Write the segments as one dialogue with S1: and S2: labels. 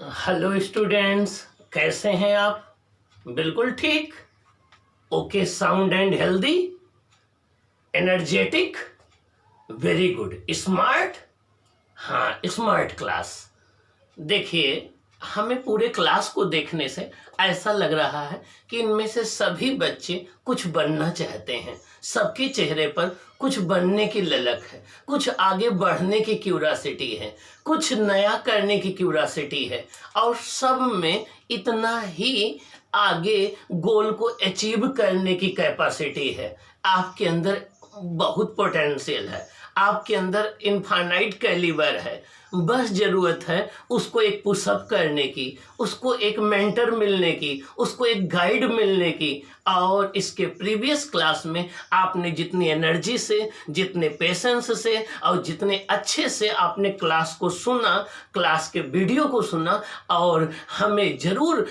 S1: Hello students, कैसे हैं आप? बिल्कुल ठीक। Okay, sound and healthy, energetic, very good, smart. हाँ, स्मार्ट क्लास। देखिए, हमें पूरे क्लास को देखने से ऐसा लग रहा है कि इनमें से सभी बच्चे कुछ बनना चाहते हैं। सबके चेहरे पर कुछ बनने की ललक है, कुछ आगे बढ़ने की क्यूरियोसिटी है, कुछ नया करने की क्यूरियोसिटी है, और सब में इतना ही आगे गोल को अचीव करने की कैपेसिटी है। आपके अंदर बहुत पोटेंशियल है, आपके अंदर इनफाइनाइट कैलिबर है। बस जरूरत है उसको एक पुशअप करने की, उसको एक मेंटर मिलने की, उसको एक गाइड मिलने की। और इसके प्रीवियस क्लास में आपने जितनी एनर्जी से, जितने पेशेंस से और जितने अच्छे से आपने क्लास को सुना, क्लास के वीडियो को सुना, और हमें ज़रूर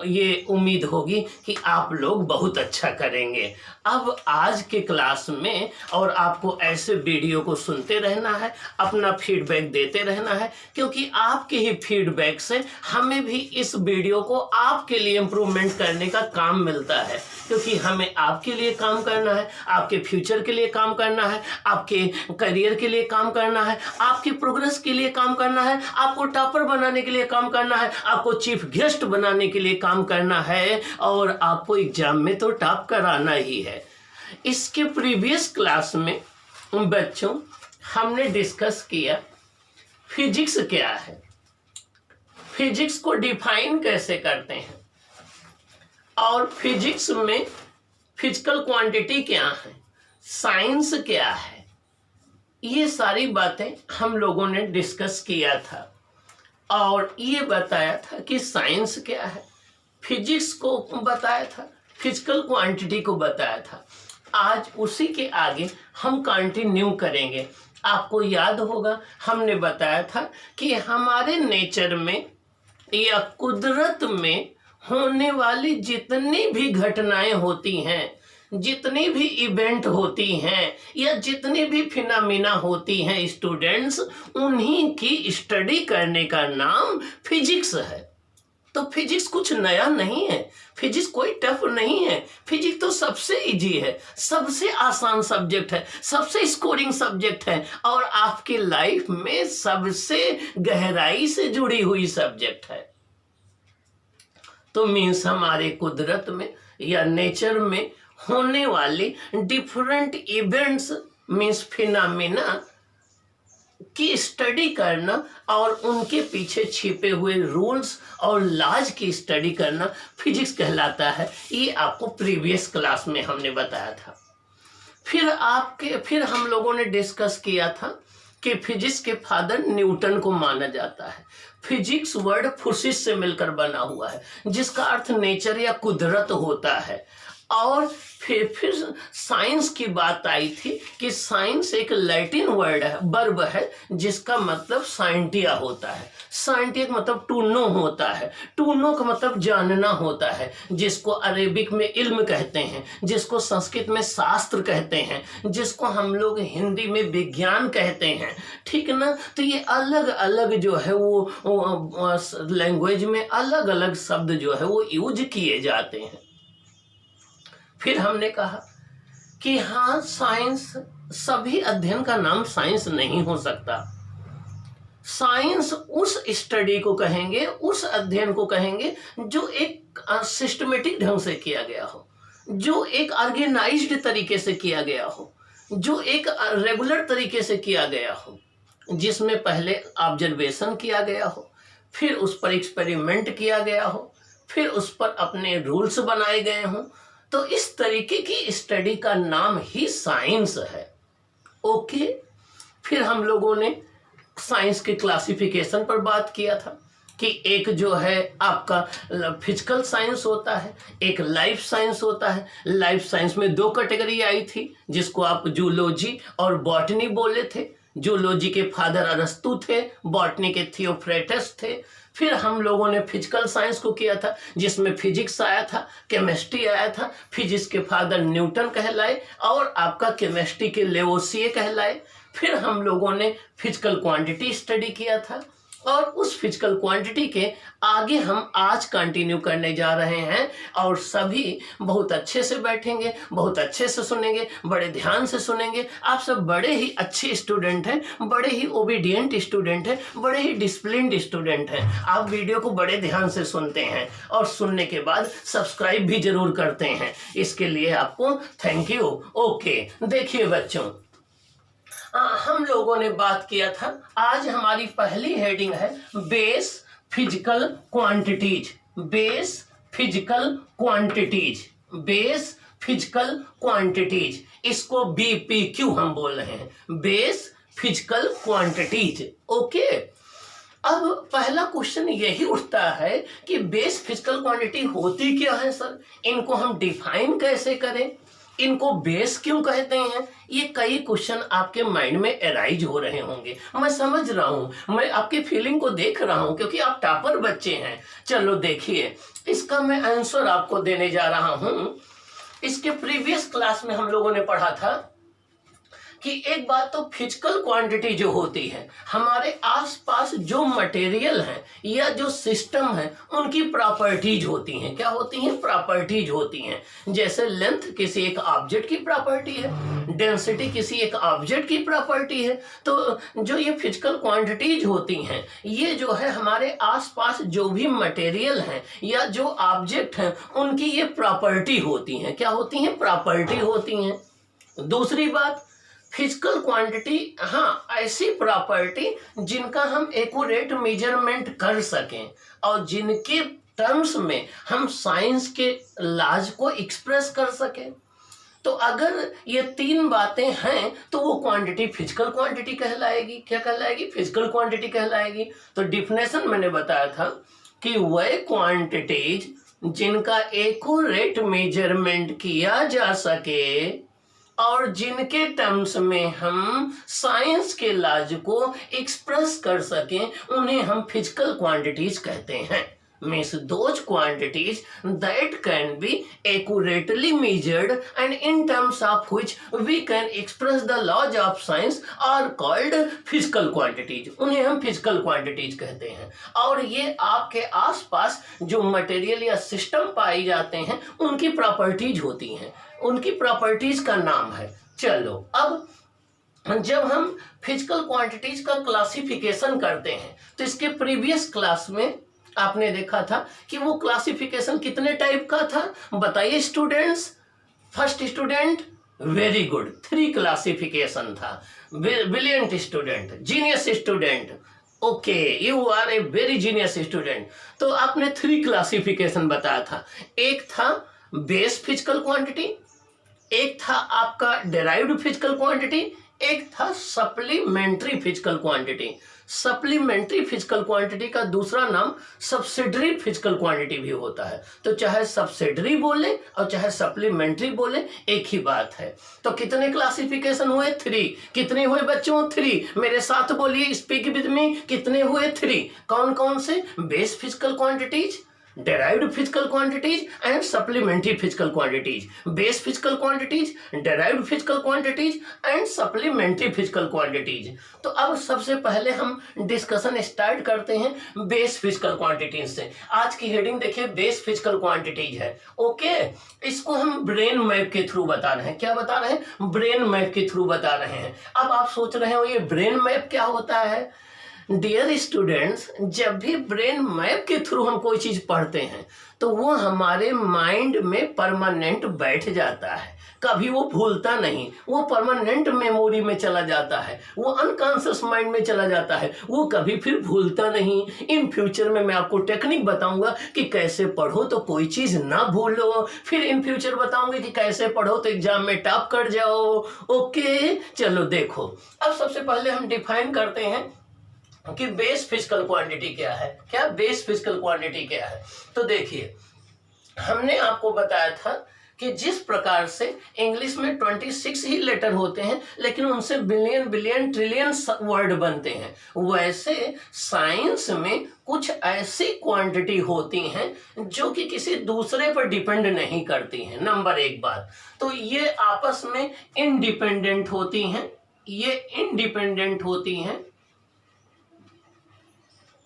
S1: ये उम्मीद होगी कि आप लोग बहुत अच्छा करेंगे। अब आज के क्लास में और आपको ऐसे वीडियो को सुनते रहना है, अपना फीडबैक देते रहना है, क्योंकि आपके ही फीडबैक से हमें भी इस वीडियो को आपके लिए इम्प्रूवमेंट करने का काम मिलता है। क्योंकि हमें आपके लिए काम करना है, आपके फ्यूचर के लिए काम करना है, आपके करियर के लिए काम करना है, आपकी प्रोग्रेस के लिए काम करना है, आपको टॉपर बनाने के लिए काम करना है, आपको चीफ गेस्ट बनाने के लिए काम करना है, और आपको एग्जाम में तो टॉप कराना ही है। इसके प्रीवियस क्लास में बच्चों हमने डिस्कस किया फिजिक्स क्या है, फिजिक्स को डिफाइन कैसे करते हैं, और फिजिक्स में फिजिकल क्वांटिटी क्या है, साइंस क्या है। ये सारी बातें हम लोगों ने डिस्कस किया था, और ये बताया था कि साइंस क्या है, फिजिक्स को बताया था, फिजिकल क्वांटिटी को बताया था। आज उसी के आगे हम कंटिन्यू करेंगे। आपको याद होगा हमने बताया था कि हमारे नेचर में या कुदरत में होने वाली जितनी भी घटनाएं होती हैं, जितनी भी इवेंट होती हैं, या जितनी भी फिनोमेना होती हैं स्टूडेंट्स, उन्हीं की स्टडी करने का नाम फिजिक्स है। तो फिजिक्स कुछ नया नहीं है, फिजिक्स कोई टफ नहीं है, फिजिक्स तो सबसे इजी है, सबसे आसान सब्जेक्ट है, सबसे स्कोरिंग सब्जेक्ट है, और आपकी लाइफ में सबसे गहराई से जुड़ी हुई सब्जेक्ट है। तो मीन्स हमारे कुदरत में या नेचर में होने वाली डिफरेंट इवेंट्स मीन्स फिनोमेना की स्टडी करना और उनके पीछे छिपे हुए रूल्स और लॉज की स्टडी करना फिजिक्स कहलाता है। ये आपको प्रीवियस क्लास में हमने बताया था। फिर हम लोगों ने डिस्कस किया था कि फिजिक्स के फादर न्यूटन को माना जाता है। फिजिक्स वर्ड फुसिस से मिलकर बना हुआ है, जिसका अर्थ नेचर या कुदरत होता है। और फिर साइंस की बात आई थी कि साइंस एक लैटिन वर्ड है, वर्ब है, जिसका मतलब साइंटिया होता है। साइंटिया का मतलब टू नो होता है, टू नो का मतलब जानना होता है, जिसको अरेबिक में इल्म कहते हैं, जिसको संस्कृत में शास्त्र कहते हैं, जिसको हम लोग हिंदी में विज्ञान कहते हैं। ठीक ना? तो ये अलग अलग जो है वो लैंग्वेज में अलग अलग शब्द जो है वो यूज किए जाते हैं। फिर हमने कहा कि हाँ, साइंस, सभी अध्ययन का नाम साइंस नहीं हो सकता। साइंस उस स्टडी को कहेंगे, उस अध्ययन को कहेंगे जो एक सिस्टमेटिक ढंग से किया गया हो, जो एक ऑर्गेनाइज्ड तरीके से किया गया हो, जो एक रेगुलर तरीके से किया गया हो, जिसमें पहले ऑब्जर्वेशन किया गया हो, फिर उस पर एक्सपेरिमेंट किया गया हो, फिर उस पर अपने रूल्स बनाए गए हों। तो इस तरीके की स्टडी का नाम ही साइंस है। ओके, फिर हम लोगों ने साइंस के क्लासिफिकेशन पर बात किया था कि एक जो है आपका फिजिकल साइंस होता है, एक लाइफ साइंस होता है। लाइफ साइंस में दो कैटेगरी आई थी, जिसको आप जूलॉजी और बॉटनी बोले थे। जूलॉजी के फादर अरस्तु थे, बॉटनी के थियोफ्रेटस थे। फिर हम लोगों ने फिजिकल साइंस को किया था, जिसमें फिजिक्स आया था, केमिस्ट्री आया था। फिजिक्स के फादर न्यूटन कहलाए और आपका केमिस्ट्री के लेवोसिए कहलाए। फिर हम लोगों ने फिजिकल क्वांटिटी स्टडी किया था, और उस फिजिकल क्वांटिटी के आगे हम आज कंटिन्यू करने जा रहे हैं और सभी बहुत अच्छे से बैठेंगे, बहुत अच्छे से सुनेंगे, बड़े ध्यान से सुनेंगे। आप सब बड़े ही अच्छे स्टूडेंट हैं, बड़े ही ओबीडियंट स्टूडेंट हैं, बड़े ही डिसिप्लिन्ड स्टूडेंट हैं। आप वीडियो को बड़े ध्यान से सुनते हैं और सुनने के बाद सब्सक्राइब भी जरूर करते हैं, इसके लिए आपको थैंक यू। ओके, देखिए बच्चों, हम लोगों ने बात किया था, आज हमारी पहली हेडिंग है base physical quantities. Base physical quantities, base physical quantities, इसको बीपीक्यू हम बोल रहे हैं, बेस फिजिकल क्वांटिटीज। ओके, अब पहला क्वेश्चन यही उठता है कि बेस फिजिकल क्वांटिटी होती क्या है सर, इनको हम डिफाइन कैसे करें, इनको बेस क्यों कहते हैं। ये कई क्वेश्चन आपके माइंड में एराइज हो रहे होंगे, मैं समझ रहा हूं, मैं आपकी फीलिंग को देख रहा हूं क्योंकि आप टॉपर बच्चे हैं। चलो देखिए, इसका मैं आंसर आपको देने जा रहा हूं। इसके प्रीवियस क्लास में हम लोगों ने पढ़ा था कि एक बात तो फिजिकल क्वांटिटी जो होती है, हमारे आसपास जो मटेरियल है या जो सिस्टम है उनकी प्रॉपर्टीज होती हैं। क्या होती हैं? प्रॉपर्टीज होती हैं। जैसे लेंथ किसी एक ऑब्जेक्ट की प्रॉपर्टी है, डेंसिटी किसी एक ऑब्जेक्ट की प्रॉपर्टी है। तो जो ये फिजिकल क्वांटिटीज होती हैं, ये जो है हमारे आसपास जो भी मटेरियल है या जो ऑब्जेक्ट है उनकी ये प्रॉपर्टी होती हैं। क्या होती हैं? प्रॉपर्टी होती हैं। दूसरी बात, फिजिकल क्वांटिटी, हाँ, ऐसी प्रॉपर्टी जिनका हम एक्यूरेट मेजरमेंट कर सकें और जिनके टर्म्स में हम साइंस के लॉज को एक्सप्रेस कर सकें। तो अगर ये तीन बातें हैं तो वो क्वांटिटी फिजिकल क्वांटिटी कहलाएगी। क्या कहलाएगी? फिजिकल क्वांटिटी कहलाएगी। तो डिफिनेशन मैंने बताया था कि वह क्वांटिटीज जिनका एक्यूरेट मेजरमेंट किया जा सके और जिनके टर्म्स में हम साइंस के लॉज को एक्सप्रेस कर सकें, उन्हें हम फिजिकल क्वांटिटीज कहते हैं। Means those quantities that can be accurately measured and in terms of which we can express the laws of science are called physical quantities। उन्हें हम फिजिकल क्वांटिटीज कहते हैं। और ये आपके आसपास जो मटेरियल या सिस्टम पाई जाते हैं उनकी प्रॉपर्टीज होती हैं, उनकी प्रॉपर्टीज का नाम है। चलो, अब जब हम फिजिकल क्वांटिटीज का क्लासिफिकेशन करते हैं तो इसके प्रीवियस क्लास में आपने देखा था कि वो क्लासिफिकेशन कितने टाइप का था, बताइए students. First student, very good, 3 classification था। Brilliant student, genius student, okay, you are a very genius student. तो आपने 3 क्लासिफिकेशन बताया था। एक था बेस फिजिकल क्वांटिटी, एक था आपका डेराइव्ड फिजिकल क्वांटिटी, एक था supplementary physical quantity. Supplementary physical quantity का दूसरा नाम सब्सिडरी फिजिकल क्वांटिटी भी होता है। तो चाहे सब्सिडरी बोले और चाहे सप्लीमेंट्री बोले, एक ही बात है। तो कितने क्लासिफिकेशन हुए? 3। कितने हुए बच्चों? 3। मेरे साथ बोलिए, स्पीक विद मी, कितने हुए? 3। कौन कौन से? Base physical quantities, derived physical quantities and supplementary physical quantities। base physical quantities, derived physical quantities and supplementary physical quantities। तो अब सबसे पहले हम डिस्कशन स्टार्ट करते हैं बेस फिजिकल क्वांटिटीज से। आज की हेडिंग देखिए, बेस फिजिकल क्वांटिटीज है। ओके, इसको हम ब्रेन मैप के थ्रू बता रहे हैं। क्या बता रहे हैं? ब्रेन मैप के थ्रू बता रहे हैं। अब आप सोच रहे हो ये ब्रेन मैप क्या होता है? डियर स्टूडेंट्स, जब भी ब्रेन मैप के थ्रू हम कोई चीज पढ़ते हैं तो वो हमारे माइंड में परमानेंट बैठ जाता है, कभी वो भूलता नहीं, वो परमानेंट मेमोरी में चला जाता है, वो अनकॉन्शियस माइंड में चला जाता है, वो कभी फिर भूलता नहीं। इन फ्यूचर में मैं आपको टेक्निक बताऊंगा कि कैसे पढ़ो तो कोई चीज ना भूलो, फिर इन फ्यूचर बताऊंगा कि कैसे पढ़ो तो एग्जाम में टॉप कर जाओ। ओके, चलो देखो, अब सबसे पहले हम डिफाइन करते हैं कि बेस फिजिकल क्वांटिटी क्या है। क्या बेस फिजिकल क्वांटिटी क्या है? तो देखिए, हमने आपको बताया था कि जिस प्रकार से इंग्लिश में 26 ही लेटर होते हैं लेकिन उनसे बिलियन बिलियन ट्रिलियन वर्ड बनते हैं, वैसे साइंस में कुछ ऐसी क्वांटिटी होती हैं जो कि किसी दूसरे पर डिपेंड नहीं करती हैं। नंबर 1 बात, तो ये आपस में इंडिपेंडेंट होती हैं, ये इंडिपेंडेंट होती हैं।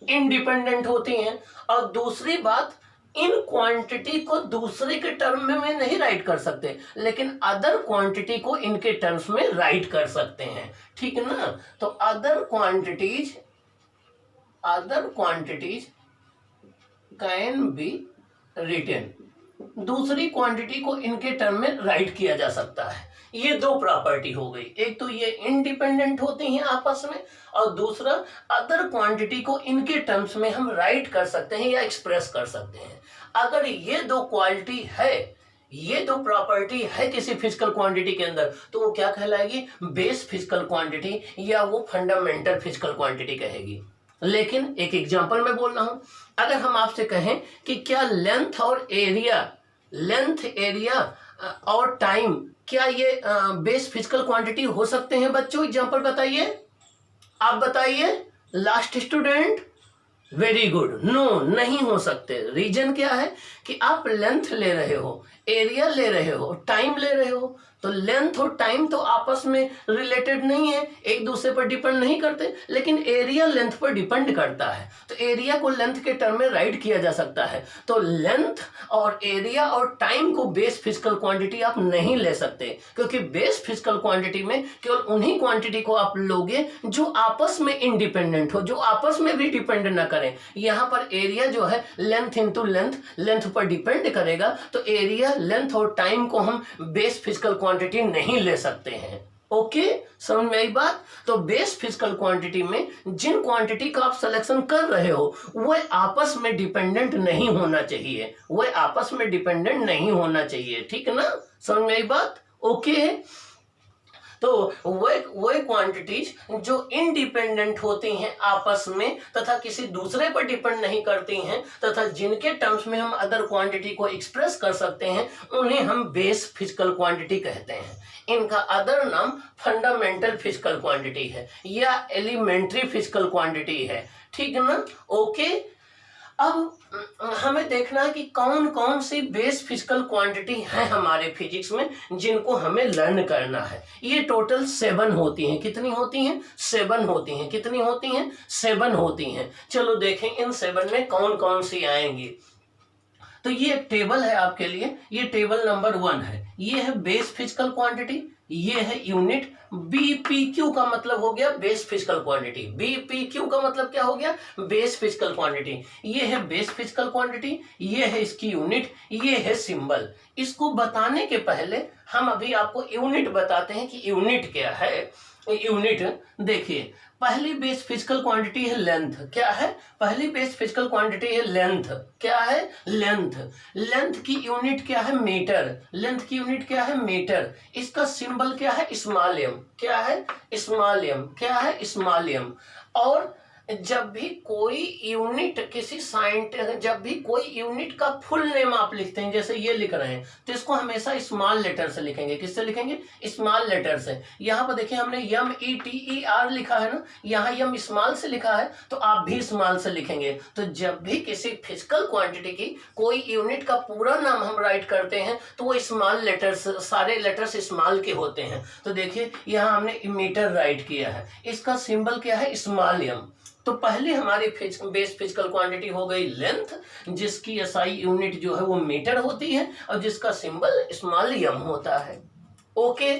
S1: इंडिपेंडेंट होती हैं। और दूसरी बात, इन क्वांटिटी को दूसरे के टर्म में नहीं राइट कर सकते, लेकिन अदर क्वांटिटी को इनके टर्म्स में राइट कर सकते हैं, ठीक है ना। तो other quantities can be written, दूसरी क्वांटिटी को इनके टर्म में राइट किया जा सकता है। ये दो प्रॉपर्टी हो गई, एक तो ये इंडिपेंडेंट होती हैं आपस में, और दूसरा अदर क्वांटिटी को इनके टर्म्स में हम राइट कर सकते हैं या एक्सप्रेस कर सकते हैं। अगर ये दो क्वालिटी है, ये दो प्रॉपर्टी है किसी फिजिकल क्वांटिटी के अंदर, तो वो क्या कहलाएगी? बेस फिजिकल क्वांटिटी या वो फंडामेंटल फिजिकल क्वांटिटी कहेगी। लेकिन एक एग्जांपल मैं बोल रहा हूं, अगर हम आपसे कहें कि क्या लेंथ एरिया और टाइम, क्या ये बेस फिजिकल क्वांटिटी हो सकते हैं बच्चों? एग्जांपल बताइए, आप बताइए। Last student, very good. No, नहीं हो सकते। रीजन क्या है कि आप लेंथ ले रहे हो, एरिया ले रहे हो, टाइम ले रहे हो, तो लेंथ और टाइम तो आपस में रिलेटेड नहीं है, एक दूसरे पर डिपेंड नहीं करते, लेकिन एरिया लेंथ पर डिपेंड करता है। तो एरिया को लेंथ के टर्म में राइट किया जा सकता है। तो लेंथ और एरिया और टाइम को बेस फिजिकल क्वांटिटी आप नहीं ले सकते, क्योंकि बेस फिजिकल क्वांटिटी में केवल उन्हीं क्वांटिटी को आप लोगे जो आपस में इंडिपेंडेंट हो, जो आपस में भी डिपेंड ना करें। यहाँ पर एरिया जो है लेंथ इंटू लेंथ पर डिपेंड करेगा, तो एरिया, लेंथ और टाइम को हम बेस फिजिकल क्वांटिटी नहीं ले सकते हैं। ओके, समझ में आई बात? तो बेस फिजिकल क्वांटिटी में जिन क्वांटिटी का आप सिलेक्शन कर रहे हो वह आपस में डिपेंडेंट नहीं होना चाहिए, वह आपस में डिपेंडेंट नहीं होना चाहिए, ठीक है ना? समझ में आई बात? ओके, तो वह क्वांटिटीज जो इंडिपेंडेंट होती हैं आपस में तथा किसी दूसरे पर डिपेंड नहीं करती हैं, तथा जिनके टर्म्स में हम अदर क्वांटिटी को एक्सप्रेस कर सकते हैं, उन्हें हम बेस फिजिकल क्वांटिटी कहते हैं। इनका अदर नाम फंडामेंटल फिजिकल क्वांटिटी है या एलिमेंट्री फिजिकल क्वांटिटी है, ठीक है ना? ओके, अब हमें देखना है कि कौन कौन सी बेस फिजिकल क्वांटिटी है हमारे फिजिक्स में जिनको हमें लर्न करना है। ये टोटल 7 होती हैं। कितनी होती हैं? 7 होती हैं। कितनी होती हैं? 7 होती हैं। चलो देखें इन 7 में कौन कौन सी आएंगी। तो ये एक टेबल है आपके लिए, ये टेबल नंबर 1 है। ये है बेस फिजिकल क्वांटिटी, ये है यूनिट। बीपीक्यू का मतलब हो गया बेस फिजिकल क्वांटिटी। बीपीक्यू का मतलब क्या हो गया? Base physical quantity. ये है बेस फिजिकल क्वांटिटी, ये है इसकी यूनिट, ये है सिंबल। इसको बताने के पहले हम अभी आपको यूनिट बताते हैं कि यूनिट क्या है। यूनिट देखिए, पहली बेस फिजिकल क्वांटिटी है लेंथ। क्या है? पहली बेस फिजिकल क्वांटिटी है लेंथ। क्या है? लेंथ। लेंथ की यूनिट क्या है? मीटर। लेंथ की यूनिट क्या है? मीटर। इसका सिंबल क्या है? Small M. क्या है? Small M. क्या है? Small M. और जब भी कोई यूनिट जब भी कोई यूनिट का फुल नेम आप लिखते हैं, जैसे ये लिख रहे हैं, तो इसको हमेशा स्मॉल लेटर से लिखेंगे। किससे लिखेंगे? स्मॉल लेटर से। यहाँ पर देखिए हमने METER लिखा है ना, यहाँ यम स्मॉल से लिखा है, तो आप भी स्मॉल से लिखेंगे। तो जब भी किसी फिजिकल क्वांटिटी की कोई यूनिट का पूरा नाम हम राइट करते हैं तो वो स्मॉल लेटर्स, सारे लेटर्स स्मॉल के होते हैं। तो देखिए यहाँ हमने मीटर राइट किया है, इसका सिंबल क्या है? Small M. तो पहले हमारी बेस फिजिकल क्वांटिटी हो गई लेंथ, जिसकी एसआई यूनिट जो है वो मीटर होती है और जिसका सिंबल स्मॉल एम होता है। ओके,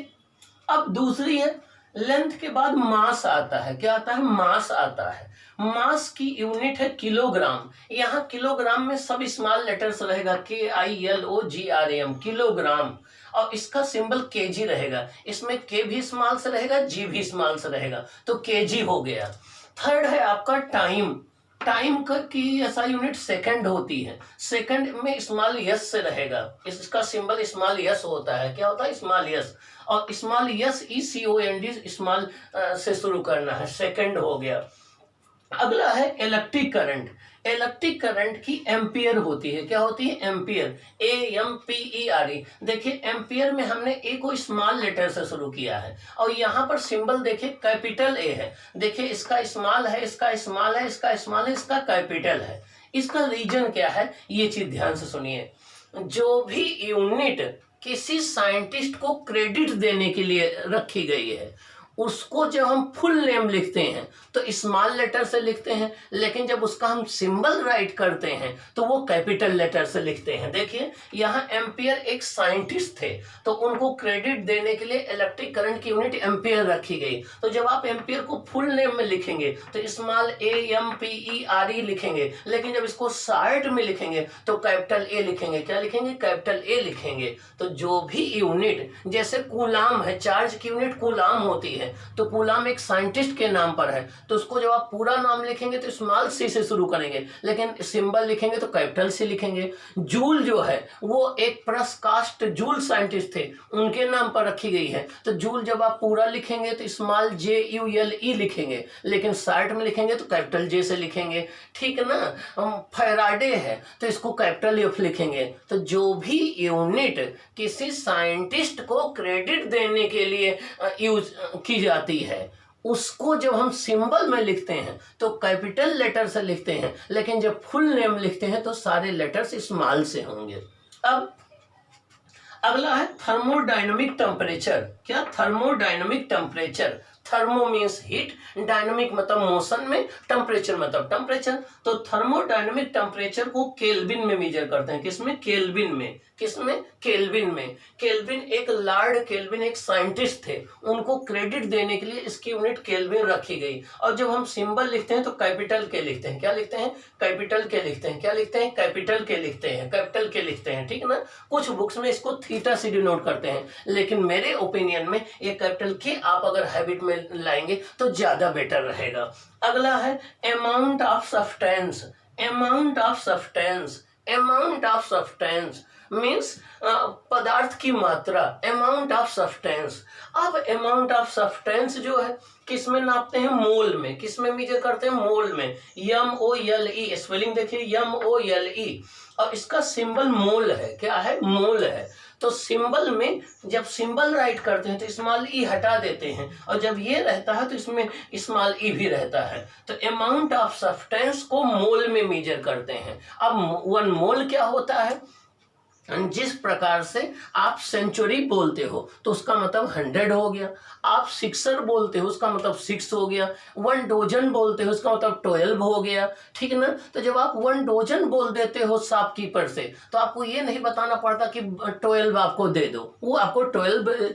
S1: अब दूसरी है, लेंथ के बाद मास आता है। क्या आता है? मास आता है। मास की यूनिट है किलोग्राम। यहाँ किलोग्राम में सब स्मॉल लेटर्स रहेगा, KILOGRAM, किलोग्राम। और इसका सिंबल केजी रहेगा, इसमें के भी स्मॉल से रहेगा, जी भी स्मॉल से रहेगा, तो केजी हो गया। थर्ड है आपका टाइम। टाइम की ऐसा यूनिट सेकंड होती है। सेकंड में स्मॉल यस से रहेगा, इसका सिंबल स्मॉल यस होता है। क्या होता है? Small yes. और स्मॉल यस ECOND स्मॉल से शुरू करना है, सेकंड हो गया। अगला है इलेक्ट्रिक करंट। इलेक्ट्रिक करंट की एम्पियर होती है। क्या होती है? Ampere, AMPERE। देखिए एम्पियर में हमने ए को स्मॉल लेटर से शुरू किया है और यहाँ पर सिंबल देखिए कैपिटल ए है। देखिए इसका स्मॉल है, इसका स्मॉल है, इसका स्मॉल है, इसका कैपिटल है। इसका रीजन क्या है ये चीज ध्यान से सुनिए। जो भी यूनिट किसी साइंटिस्ट को क्रेडिट देने के लिए रखी गई है उसको जब हम फुल नेम लिखते हैं तो स्मॉल लेटर से लिखते हैं, लेकिन जब उसका हम सिंबल राइट करते हैं तो वो कैपिटल लेटर से लिखते हैं। देखिए यहाँ एम्पियर एक साइंटिस्ट थे, तो उनको क्रेडिट देने के लिए इलेक्ट्रिक करंट की यूनिट एम्पियर रखी गई। तो जब आप एम्पियर को फुल नेम में लिखेंगे तो स्मॉल AMPERE लिखेंगे, लेकिन जब इसको शॉर्ट में लिखेंगे तो कैपिटल ए लिखेंगे। क्या लिखेंगे? कैपिटल ए लिखेंगे। तो जो भी यूनिट, जैसे कूलाम है, चार्ज की यूनिट कूलाम होती है, तो कूलाम एक साइंटिस्ट के नाम पर है, तो उसको जब आप पूरा नाम लिखेंगे तो स्मॉल सी से शुरू करेंगे, लेकिन सिंबल लिखेंगे तो कैपिटल सी लिखेंगे। जूल जो है वो एक प्रस्कास्ट जूल साइंटिस्ट थे, उनके नाम पर रखी गई है। तो जूल जब आप पूरा लिखेंगे तो स्मॉल JULE लिखेंगे, लेकिन शॉर्ट में लिखेंगे तो कैपिटल J से लिखेंगे। ठीक है ना? हम फैराडे है तो इसको कैपिटल F लिखेंगे। तो जो भी यूनिट किसी साइंटिस्ट को क्रेडिट देने के लिए यूज की जाती है, उसको जब हम सिंबल में लिखते हैं तो कैपिटल लेटर से लिखते हैं, लेकिन जब फुल नेम लिखते हैं तो सारे लेटर्स स्मॉल से होंगे। अब अगला है थर्मोडायनामिक टेम्परेचर। क्या? Thermodynamic temperature. Thermo means heat, dynamic मतलब मोशन में, टेम्परेचर मतलब टेम्परेचर। तो थर्मोडायनामिक टेम्परेचर को केल्विन में मेजर करते हैं। किसमें? केल्विन में। किसमें? केल्विन में। केल्विन, एक लॉर्ड केल्विन एक साइंटिस्ट थे, उनको क्रेडिट देने के लिए इसकी यूनिट केल्विन रखी गई। और जब हम सिंबल लिखते हैं तो कैपिटल के लिखते हैं। क्या लिखते हैं? कैपिटल के लिखते हैं। क्या लिखते हैं? कैपिटल के लिखते हैं। कैपिटल के लिखते हैं। ठीक है ना? कुछ बुक्स में इसको थीटा से डिनोट करते हैं, लेकिन मेरे ओपिनियन में ये कैपिटल के आप अगर हैबिट में लाएंगे तो ज्यादा बेटर रहेगा। अगला है amount of substance. Amount of substance. Amount of substance means पदार्थ की मात्रा। Amount of substance. अब अमाउंट ऑफ सब्सटेंस जो है किस में नापते हैं? मोल में। किस में मेजर करते हैं? मोल में। MOLE, स्पेलिंग देखिए, MOLE, और इसका सिंबल मोल है। क्या है? मोल है। तो सिंबल में जब सिंबल राइट करते हैं तो स्मॉल ई हटा देते हैं, और जब ये रहता है तो इसमें स्मॉल ई भी रहता है। तो अमाउंट ऑफ सब्सटेंस को मोल में मेजर करते हैं। अब 1 मोल क्या होता है? जिस प्रकार से आप सेंचुरी बोलते हो तो उसका मतलब 100 हो गया। आप 6 बोलते हो उसका मतलब 6 हो गया। 1 डोजन बोलते हो उसका मतलब 12 हो गया। ठीक है ना? तो जब आप 1 डोजन बोल देते हो शॉपकीपर से तो आपको ये नहीं बताना पड़ता कि 12 आपको दे दो, वो आपको 12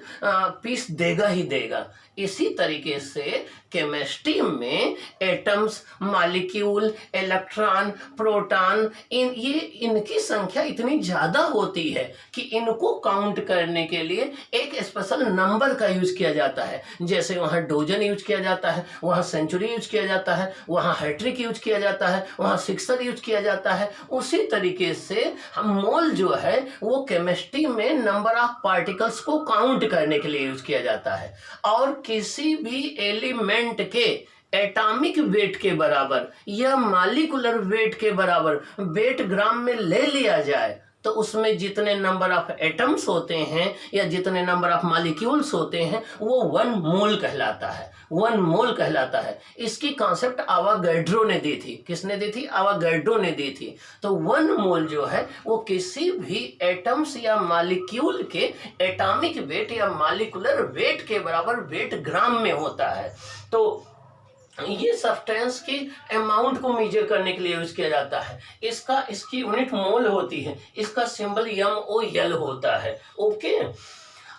S1: पीस देगा ही देगा। इसी तरीके से केमिस्ट्री में एटम्स, मॉलिक्यूल, इलेक्ट्रॉन, प्रोटॉन, इनकी संख्या इतनी ज्यादा होती है कि इनको काउंट करने के लिए एक स्पेशल नंबर का यूज किया जाता है। जैसे वहाँ डोजन यूज किया जाता है, वहाँ सेंचुरी यूज किया जाता है, वहाँ हैट्रिक यूज किया जाता है, वहाँ सिक्सर यूज किया जाता है। उसी तरीके से हम मोल जो है वो केमिस्ट्री में नंबर ऑफ पार्टिकल्स को काउंट करने के लिए यूज किया जाता है। और किसी भी एलिमेंट के एटॉमिक वेट के बराबर या मॉलिक्यूलर वेट के बराबर वेट ग्राम में ले लिया जाए तो उसमें जितने नंबर ऑफ एटम्स होते हैं या जितने नंबर ऑफ मॉलिक्यूल्स होते हैं वो 1 मोल कहलाता है। 1 मोल कहलाता है। इसकी कॉन्सेप्ट आवागैड्रो ने दी थी। किसने दी थी? आवागैड्रो ने दी थी। तो 1 मोल जो है वो किसी भी एटम्स या मॉलिक्यूल के एटॉमिक वेट या मॉलिक्यूलर वेट के बराबर वेट ग्राम में होता है। तो ये सब्सटेंस की अमाउंट को मेजर करने के लिए यूज किया जाता है। इसकी यूनिट मोल होती है। इसका सिंबल MOL होता है। ओके।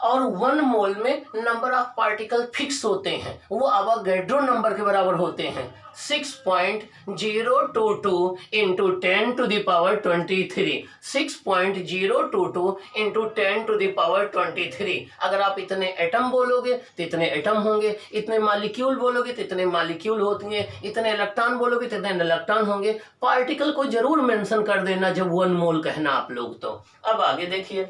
S1: और 1 मोल में नंबर ऑफ पार्टिकल फिक्स होते हैं, वो आवागैड्रो नंबर के बराबर होते हैं। 6.022 into 10 to the power 23। 6.022 into 10 to the power 23। अगर आप इतने एटम बोलोगे तो इतने एटम होंगे, इतने मॉलिक्यूल बोलोगे तो इतने मॉलिक्यूल होंगे, इतने इलेक्ट्रॉन बोलोगे तो इतने इलेक्ट्रॉन होंगे। पार्टिकल को जरूर मेंशन कर देना जब 1 मोल कहना आप लोग। तो अब आगे देखिए,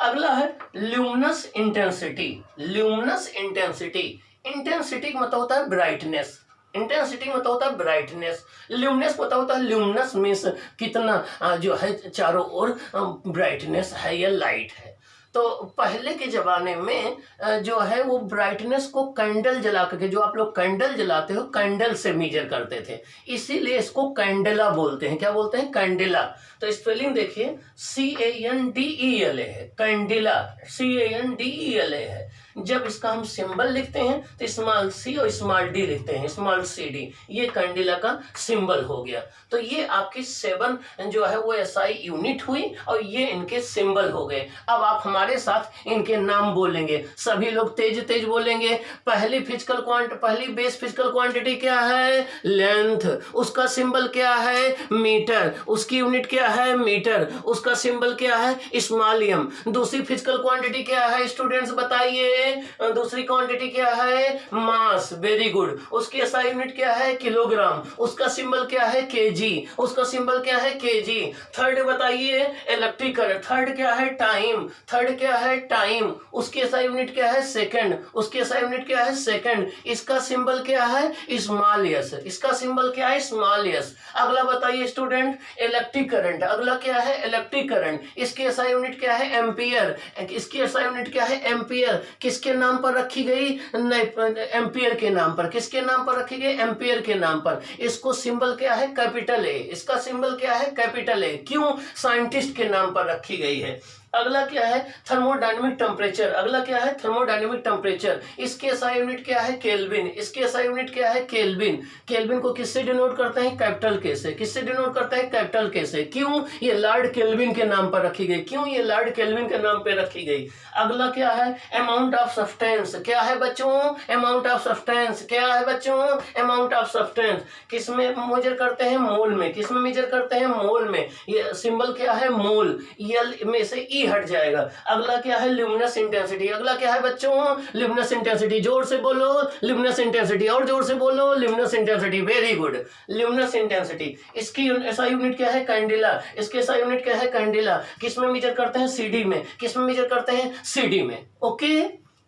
S1: अगला है luminous intensity. Luminous intensity. Intensity का मतलब होता है ब्राइटनेस। इंटेंसिटी मतलब होता है ब्राइटनेस। ल्यूमिनस मतलब होता है, ल्यूमिनस मीन्स कितना जो है चारों ओर ब्राइटनेस है या लाइट है। तो पहले के ज़माने में जो है वो ब्राइटनेस को कैंडल जला करके, जो आप लोग कैंडल जलाते हो, कैंडल से मेजर करते थे, इसीलिए इसको कैंडेला बोलते हैं। क्या बोलते हैं? कैंडेला। तो स्पेलिंग देखिए, CANDELA है। कैंडेला CANDELA है। जब इसका हम सिंबल लिखते हैं तो स्मॉल सी और स्मॉल डी लिखते हैं, स्मॉल सी डी, ये कैंडिला का सिंबल हो गया। तो ये आपकी 7 जो है वो एसआई यूनिट हुई और ये इनके सिंबल हो गए। अब आप हमारे साथ इनके नाम बोलेंगे, सभी लोग तेज तेज बोलेंगे। पहली बेस फिजिकल क्वांटिटी क्या है? लेंथ। उसका सिंबल क्या है? मीटर। उसकी यूनिट क्या है? मीटर। उसका सिंबल क्या है? स्मॉलियम। दूसरी फिजिकल क्वांटिटी क्या है स्टूडेंट्स बताइए? दूसरी क्वांटिटी क्या है? मास। Very good. उसकी एसआई यूनिट क्या है? किलोग्राम। उसका सिंबल क्या है? केजी। उसका सिंबल क्या है? केजी। थर्ड बताइए इलेक्ट्रिक करंट। थर्ड क्या है? टाइम। थर्ड क्या है? टाइम। उसकी एसआई यूनिट क्या है? सेकंड। उसकी एसआई यूनिट क्या है? सेकंड। इसका सिंबल क्या है? Small S. इसका सिंबल क्या है? Small S. अगला बताइए स्टूडेंट इलेक्ट्रिक करंट। अगला क्या है? Electric current. इसकी एसआई यूनिट क्या है? एम्पियर। इसकी एसआई यूनिट क्या है? एम्पियर। किसके नाम पर रखी गई? एम्पियर के नाम पर। किसके नाम पर रखी गई? एम्पियर के नाम पर। इसको सिंबल क्या है? Capital A. इसका सिंबल क्या है? Capital A. क्यों? साइंटिस्ट के नाम पर रखी गई है। अगला क्या है? Thermodynamic temperature. अगला क्या है? Thermodynamic temperature. इसके एसआई यूनिट क्या है? केल्विन। इसके एसआई यूनिट क्या है? केल्विन। केल्विन को किससे डिनोट करते हैं? कैपिटल के से। किससे डिनोट करते हैं? कैपिटल के से। क्यों? ये लॉर्ड केल्विन के नाम पर रखी गई। क्यों ये लॉर्ड केल्विन के नाम पर रखी गई? अगला क्या है? Amount of substance. क्या है बच्चों? Amount of substance. क्या है बच्चों? Amount of substance. किस में मेजर करते हैं? मोल में। किस में मेजर करते हैं? मोल में। ये सिंबल क्या है? मोल। यल में से ई हट जाएगा। अगला क्या है? Luminous intensity. अगला क्या है बच्चों? Luminous intensity. जोर से बोलो ल्यूमिनस इंटेंसिटी, और जोर से बोलो luminous intensity. Very good. Luminous intensity. इसकी ऐसा यूनिट क्या है? कैंडिला। इसके ऐसा यूनिट क्या है? कैंडिला। किस में मेजर करते हैं? सीडी में। किस में मेजर करते हैं? सीडी में। ओके,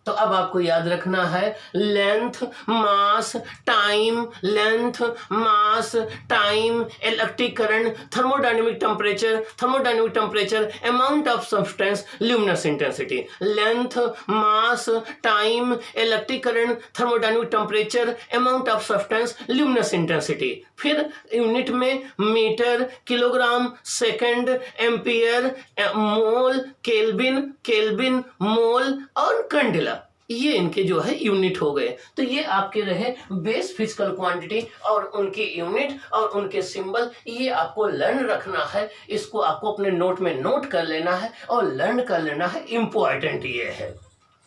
S1: तो अब आपको याद रखना है length, mass, time. Length, mass, time, electric current, thermodynamic temperature, amount of substance, luminous intensity. Length, mass, time, electric current, thermodynamic temperature, amount of substance, luminous intensity. फिर यूनिट में मीटर, किलोग्राम, सेकंड, एम्पियर, मोल, kelvin, मोल और कैंडिला। ये इनके जो है unit हो गए। तो ये आपके रहे बेस फिजिकल क्वांटिटी और उनकी यूनिट और उनके सिंबल। ये आपको लर्न रखना है, इसको आपको अपने नोट में नोट कर लेना है और लर्न कर लेना है। इंपॉर्टेंट ये है।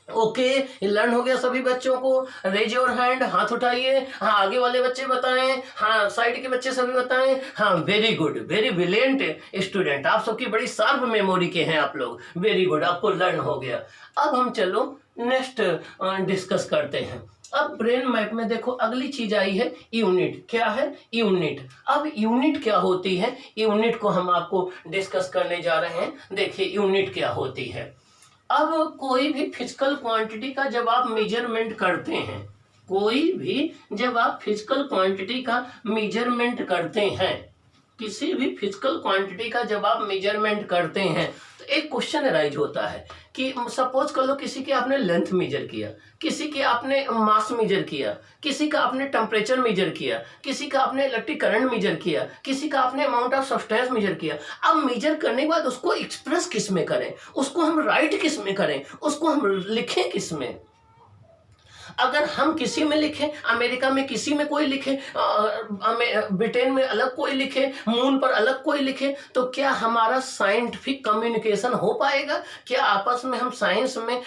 S1: ओके, लर्न हो गया सभी बच्चों को? रेज योर हैंड, हाथ उठाइए। हाँ, आगे वाले बच्चे बताएं। हाँ, साइड के बच्चे सभी बताएं। हाँ, very good, very brilliant student. आप सबकी बड़ी शार्प मेमोरी के हैं आप लोग। वेरी गुड, आपको लर्न हो गया। अब हम चलो नेक्स्ट डिस्कस करते हैं। अब ब्रेन मैप में देखो अगली चीज आई है यूनिट। क्या है? यूनिट। अब यूनिट क्या होती है? यूनिट को हम आपको डिस्कस करने जा रहे हैं। देखिए यूनिट क्या होती है। अब कोई भी फिजिकल क्वांटिटी का जब आप मेजरमेंट करते हैं, कोई भी जब आप फिजिकल क्वांटिटी का मेजरमेंट करते हैं, किसी भी फिजिकल क्वांटिटी का जब आप मेजरमेंट करते हैं तो एक क्वेश्चन अराइज होता है कि सपोज कर लो किसी के आपने लेंथ मेजर किया, किसी के आपने मास मेजर किया, किसी का आपने टेम्परेचर मेजर किया, किसी का आपने इलेक्ट्रिक करंट मेजर किया, किसी का आपने अमाउंट ऑफ सब्सटेंस मेजर किया। अब मेजर करने के बाद उसको एक्सप्रेस किस में करें, उसको हम राइट किस में करें, उसको हम लिखें किस में? अगर हम किसी में लिखें, अमेरिका में किसी में कोई लिखे, ब्रिटेन में अलग कोई लिखे, मून पर अलग कोई लिखे, तो क्या हमारा साइंटिफिक कम्युनिकेशन हो पाएगा? क्या आपस में हम साइंस में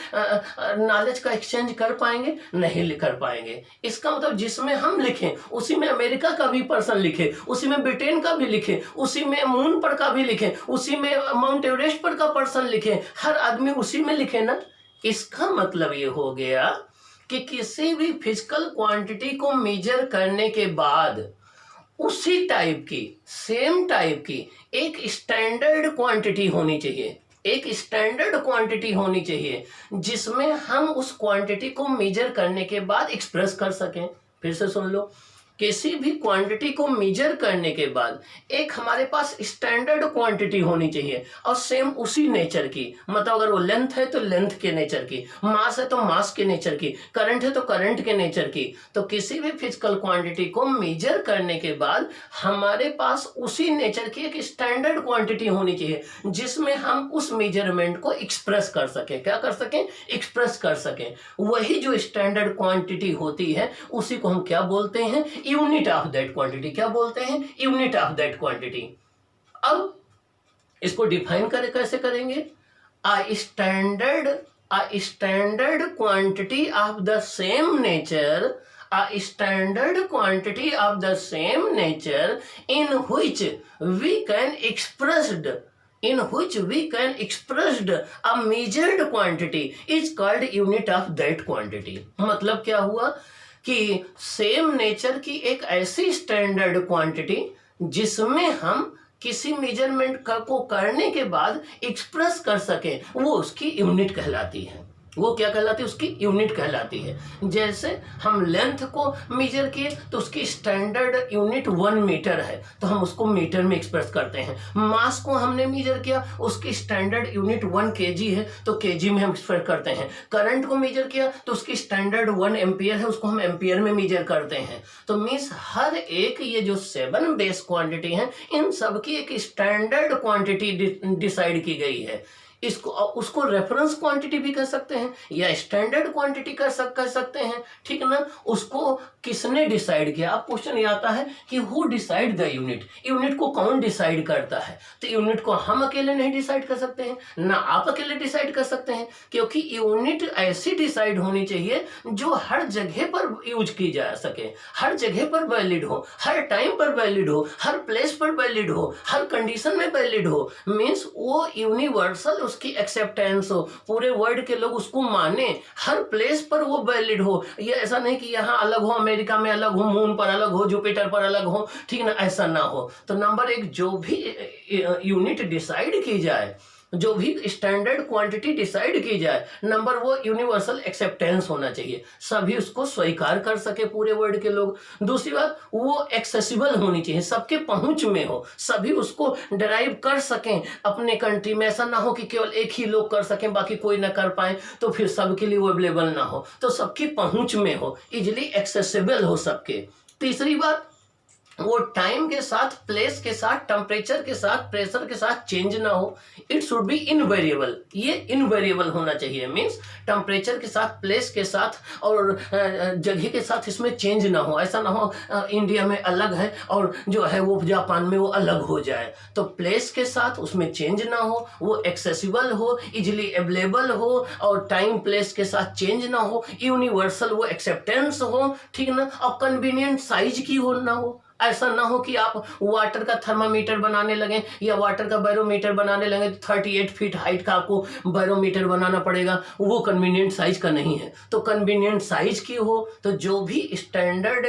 S1: नॉलेज का एक्सचेंज कर पाएंगे? नहीं कर पाएंगे। इसका मतलब जिसमें हम लिखें उसी में अमेरिका का भी पर्सन लिखे, उसी में ब्रिटेन का भी लिखे, उसी में मून पर का भी लिखे, उसी में माउंट एवरेस्ट पर का पर्सन लिखे, हर आदमी उसी में लिखे ना। इसका मतलब ये हो गया कि किसी भी फिजिकल क्वांटिटी को मेजर करने के बाद उसी टाइप की, सेम टाइप की एक स्टैंडर्ड क्वांटिटी होनी चाहिए। एक स्टैंडर्ड क्वांटिटी होनी चाहिए जिसमें हम उस क्वांटिटी को मेजर करने के बाद एक्सप्रेस कर सकें। फिर से सुन लो, किसी भी क्वांटिटी को मेजर करने के बाद एक हमारे पास स्टैंडर्ड क्वांटिटी होनी चाहिए और सेम उसी नेचर की, मतलब अगर वो लेंथ है तो लेंथ के नेचर की, मास है तो मास के नेचर की, करंट है तो करंट के नेचर की। तो किसी भी फिजिकल क्वांटिटी को मेजर करने के बाद हमारे पास उसी नेचर की एक स्टैंडर्ड क्वांटिटी होनी चाहिए जिसमें हम उस मेजरमेंट को एक्सप्रेस कर सकें। क्या कर सकें? एक्सप्रेस कर सकें। वही जो स्टैंडर्ड क्वांटिटी होती है उसी को हम क्या बोलते हैं? Unit of that quantity. क्या बोलते हैं? Unit of that quantity. अब इसको डिफाइन कैसे करेंगे? a standard quantity of the same nature, a standard quantity of the same nature in which we can expressed a measured quantity is called unit of that quantity। मतलब क्या हुआ कि same nature की एक ऐसी standard quantity जिसमें हम किसी मेजरमेंट को करने के बाद एक्सप्रेस कर सके, वो उसकी यूनिट कहलाती है। वो क्या कहलाती है? उसकी यूनिट कहलाती है। जैसे हम लेंथ को मेजर किए तो उसकी स्टैंडर्ड यूनिट 1 मीटर है, तो हम उसको मीटर में एक्सप्रेस करते हैं। मास को हमने मेजर किया, उसकी स्टैंडर्ड यूनिट 1 kg है, तो kg में हम एक्सप्रेस करते हैं। करंट को मेजर किया तो उसकी स्टैंडर्ड 1 एम्पियर है, उसको हम एम्पियर में मेजर करते हैं। तो मीन्स हर एक ये जो 7 बेस क्वांटिटी है, इन सब की एक स्टैंडर्ड क्वांटिटी डिसाइड की गई है। इसको उसको रेफरेंस क्वांटिटी भी कह सकते हैं या स्टैंडर्ड क्वांटिटी कह सकते हैं, ठीक ना। उसको किसने डिसाइड किया? अब क्वेश्चन ये आता है कि who decide the unit. Unit को कौन डिसाइड करता है? तो यूनिट को हम अकेले नहीं डिसाइड कर सकते हैं, ना आप अकेले डिसाइड कर सकते हैं, क्योंकि यूनिट ऐसी डिसाइड होनी चाहिए जो हर जगह पर यूज की जा सके, हर जगह पर वैलिड हो, हर टाइम पर वैलिड हो, हर प्लेस पर वैलिड हो, हर कंडीशन में वैलिड हो। मीन्स वो यूनिवर्सल उसकी एक्सेप्टेंस हो, पूरे वर्ल्ड के लोग उसको माने, हर प्लेस पर वो वैलिड हो। ये ऐसा नहीं कि यहाँ अलग हो, अमेरिका में अलग हो, मून पर अलग हो, जुपिटर पर अलग हो, ठीक ना, ऐसा ना हो। तो नंबर 1, जो भी यूनिट डिसाइड की जाए, जो भी स्टैंडर्ड क्वांटिटी डिसाइड की जाए, नंबर वो यूनिवर्सल एक्सेप्टेंस होना चाहिए, सभी उसको स्वीकार कर सके, पूरे वर्ल्ड के लोग। दूसरी बात, वो एक्सेसिबल होनी चाहिए, सबके पहुंच में हो, सभी उसको डराइव कर सकें अपने कंट्री में। ऐसा ना हो कि केवल एक ही लोग कर सकें, बाकी कोई ना कर पाए, तो फिर सबके लिए वो अवेलेबल ना हो। तो सबकी पहुंच में हो, इजिली एक्सेसिबल हो सबके। तीसरी बात, वो टाइम के साथ, प्लेस के साथ, टेम्परेचर के साथ, प्रेशर के साथ चेंज ना हो। It should be invariable. ये इनवेरिएबल होना चाहिए। मीन्स टेम्परेचर के साथ, प्लेस के साथ और जगह के साथ इसमें चेंज ना हो। ऐसा ना हो इंडिया में अलग है और जो है वो जापान में वो अलग हो जाए। तो प्लेस के साथ उसमें चेंज ना हो, वो एक्सेसिबल हो, इजिली अवेलेबल हो, और टाइम प्लेस के साथ चेंज ना हो, यूनिवर्सल वो एक्सेप्टेंस हो, ठीक ना, और कन्वीनियंट साइज की हो ना हो। ऐसा ना हो कि आप वाटर का थर्मामीटर बनाने लगे या वाटर का बैरोमीटर बनाने लगे तो 38 फीट हाइट का आपको बैरोमीटर बनाना पड़ेगा, वो कन्वीनियंट साइज का नहीं है। तो कन्वीनियंट साइज की हो, तो जो भी स्टैंडर्ड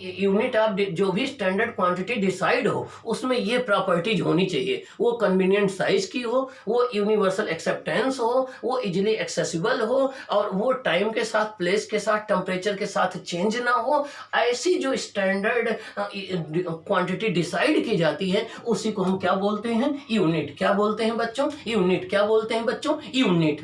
S1: यूनिट ऑफ, जो भी स्टैंडर्ड क्वांटिटी डिसाइड हो, उसमें ये प्रॉपर्टीज होनी चाहिए। वो कन्वीनियंट साइज की हो, वो यूनिवर्सल एक्सेप्टेंस हो, वो इजिली एक्सेसिबल हो, और वो टाइम के साथ, प्लेस के साथ, टेम्परेचर के साथ चेंज ना हो। ऐसी जो स्टैंडर्ड क्वांटिटी डिसाइड की जाती है उसी को हम क्या बोलते हैं? यूनिट। क्या बोलते हैं बच्चों? यूनिट। क्या बोलते हैं बच्चों? यूनिट।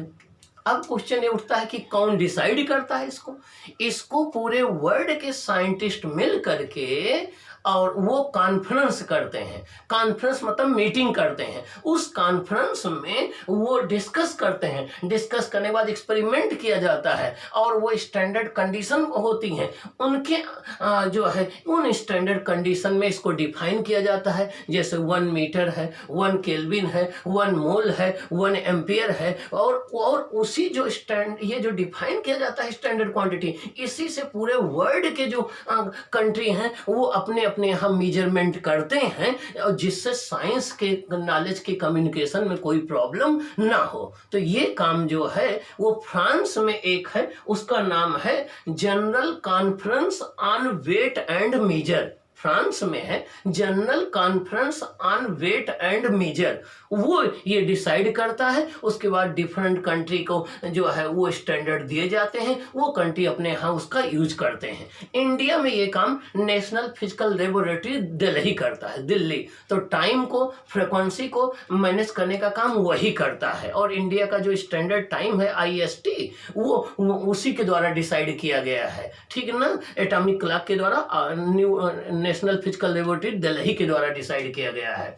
S1: अब क्वेश्चन ये उठता है कि कौन डिसाइड करता है इसको? इसको पूरे वर्ल्ड के साइंटिस्ट मिल करके और वो कॉन्फ्रेंस करते हैं। कॉन्फ्रेंस मतलब मीटिंग करते हैं। उस कॉन्फ्रेंस में वो डिस्कस करते हैं। डिस्कस करने के बाद एक्सपेरिमेंट किया जाता है और वो स्टैंडर्ड कंडीशन होती हैं उनके जो है, उन स्टैंडर्ड कंडीशन में इसको डिफाइन किया जाता है। जैसे 1 मीटर है, 1 केल्विन है, 1 मोल है, 1 एम्पियर है, और उसी जो ये जो डिफाइन किया जाता है स्टैंडर्ड क्वांटिटी, इसी से पूरे वर्ल्ड के जो कंट्री हैं वो अपने अपने यहाँ मेजरमेंट करते हैं, जिससे साइंस के नॉलेज के कम्युनिकेशन में कोई प्रॉब्लम ना हो। तो ये काम जो है वो फ्रांस में एक है, उसका नाम है general conference on weight and measure. France में है, general conference on weight and measure, वो ये डिसाइड करता है। उसके बाद डिफरेंट कंट्री को जो है वो स्टैंडर्ड दिए जाते हैं, वो कंट्री अपने यहाँ उसका यूज करते हैं। इंडिया में ये काम नेशनल फिजिकल लेबोरेटरी दिल्ली करता है, दिल्ली। तो टाइम को, फ्रिक्वेंसी को मैनेज करने का काम वही करता है। और इंडिया का जो स्टैंडर्ड टाइम है IST, वो उसी के द्वारा डिसाइड किया गया है, ठीक है ना, एटॉमिक क्लॉक के द्वारा, new national physical laboratory Delhi के द्वारा डिसाइड किया गया है।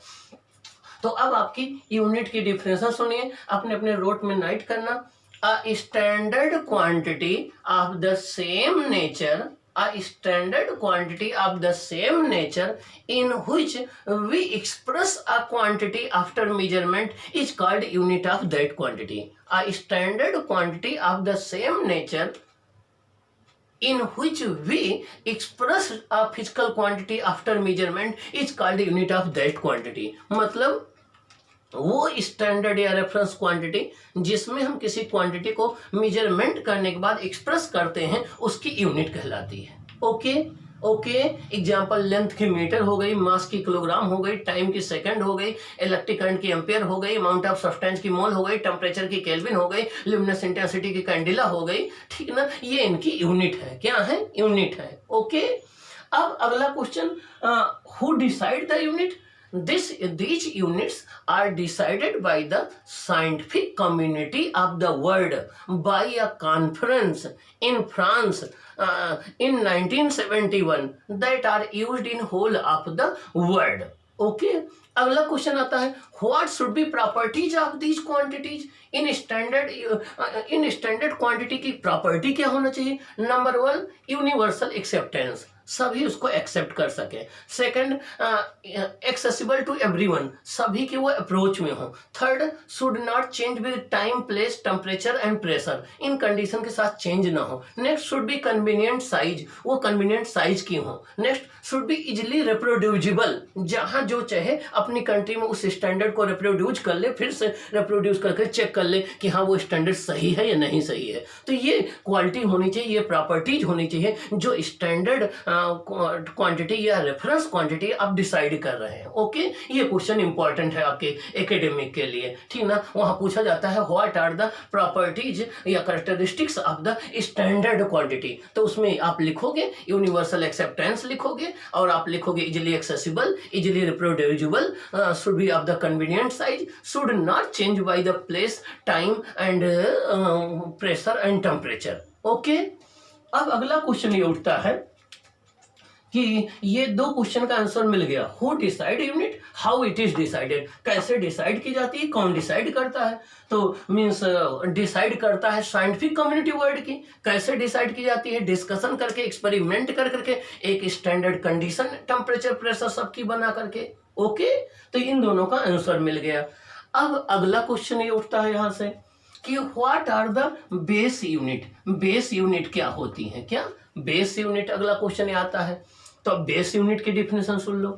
S1: तो अब आपकी यूनिट की डिफरेंसेस सुनिए, अपने अपने नोट में नाइट करना। A standard quantity of the same nature, a standard quantity of the same nature in which we express a quantity after measurement is called unit of that quantity. A standard quantity of the same nature in which we express a physical quantity after measurement is called unit of that quantity. मतलब वो standard या reference quantity जिसमें हम किसी quantity को measurement करने के बाद एक्सप्रेस करते हैं, उसकी यूनिट कहलाती है। ओके एग्जांपल, लेंथ की मीटर हो गई, मास की किलोग्राम हो गई, टाइम की सेकंड हो गई, इलेक्ट्रिक करंट की एम्पियर हो गई, अमाउंट ऑफ सब्सटेंस की मोल हो गई, टेम्परेचर की केल्विन हो गई, ल्यूमिनस इंटेंसिटी की कैंडिला हो गई, ठीक ना, ये इनकी यूनिट है। क्या है? यूनिट है। ओके, अब अगला question, who decide the unit? These units are decided by the scientific community of the world by a conference in France in 1971 that are used in whole of the world. Okay, अगला question आता है, what should be properties of these quantities? In standard quantity की property क्या होना चाहिए? Number 1, universal acceptance, सभी उसको accept कर सके। सेकंड, एक्सेसिबल टू एवरीवन, सभी के वो अप्रोच में हो। Third, should not change with time, place, temperature and pressure, in condition के साथ चेंज ना हो। Next, should be convenient size, वो कन्वीनियंट साइज की हो। Next, should be easily reproducible, जहां जो चाहे अपनी कंट्री में उस स्टैंडर्ड को रिप्रोड्यूस कर ले, फिर से रिप्रोड्यूस करके चेक कर ले कि हाँ वो स्टैंडर्ड सही है या नहीं सही है। तो ये क्वालिटी होनी चाहिए, ये प्रॉपर्टीज होनी चाहिए जो स्टैंडर्ड क्वांटिटी या रेफरेंस क्वांटिटी आप डिसाइड कर रहे हैं। ओके, ये क्वेश्चन इंपॉर्टेंट है आपके एकेडमिक के लिए, ठीक ना। वहां पूछा जाता है व्हाट आर द प्रॉपर्टीज या characteristics of the standard quantity, तो उसमें आप लिखोगे यूनिवर्सल एक्सेप्टेंस लिखोगे, और आप लिखोगे easily accessible, easily reproducible, should be of the convenient size, should not change by the place, time and pressure and temperature. Okay, अब अगला क्वेश्चन ये उठता है कि ये दो क्वेश्चन का आंसर मिल गया। Who decide unit, how it is decided, कैसे डिसाइड की जाती है, कौन डिसाइड करता है? तो मींस डिसाइड करता है साइंटिफिक कम्युनिटी वर्ल्ड की। कैसे डिसाइड की जाती है? डिस्कशन करके, एक्सपेरिमेंट कर करके, एक स्टैंडर्ड कंडीशन, टेम्परेचर, प्रेशर सबकी बना करके। ओके, तो इन दोनों का आंसर मिल गया। अब अगला क्वेश्चन ये उठता है यहां से कि what are the base unit, base unit क्या होती है? क्या बेस यूनिट, अगला क्वेश्चन आता है। तो बेस यूनिट की डिफिनेशन सुन लो।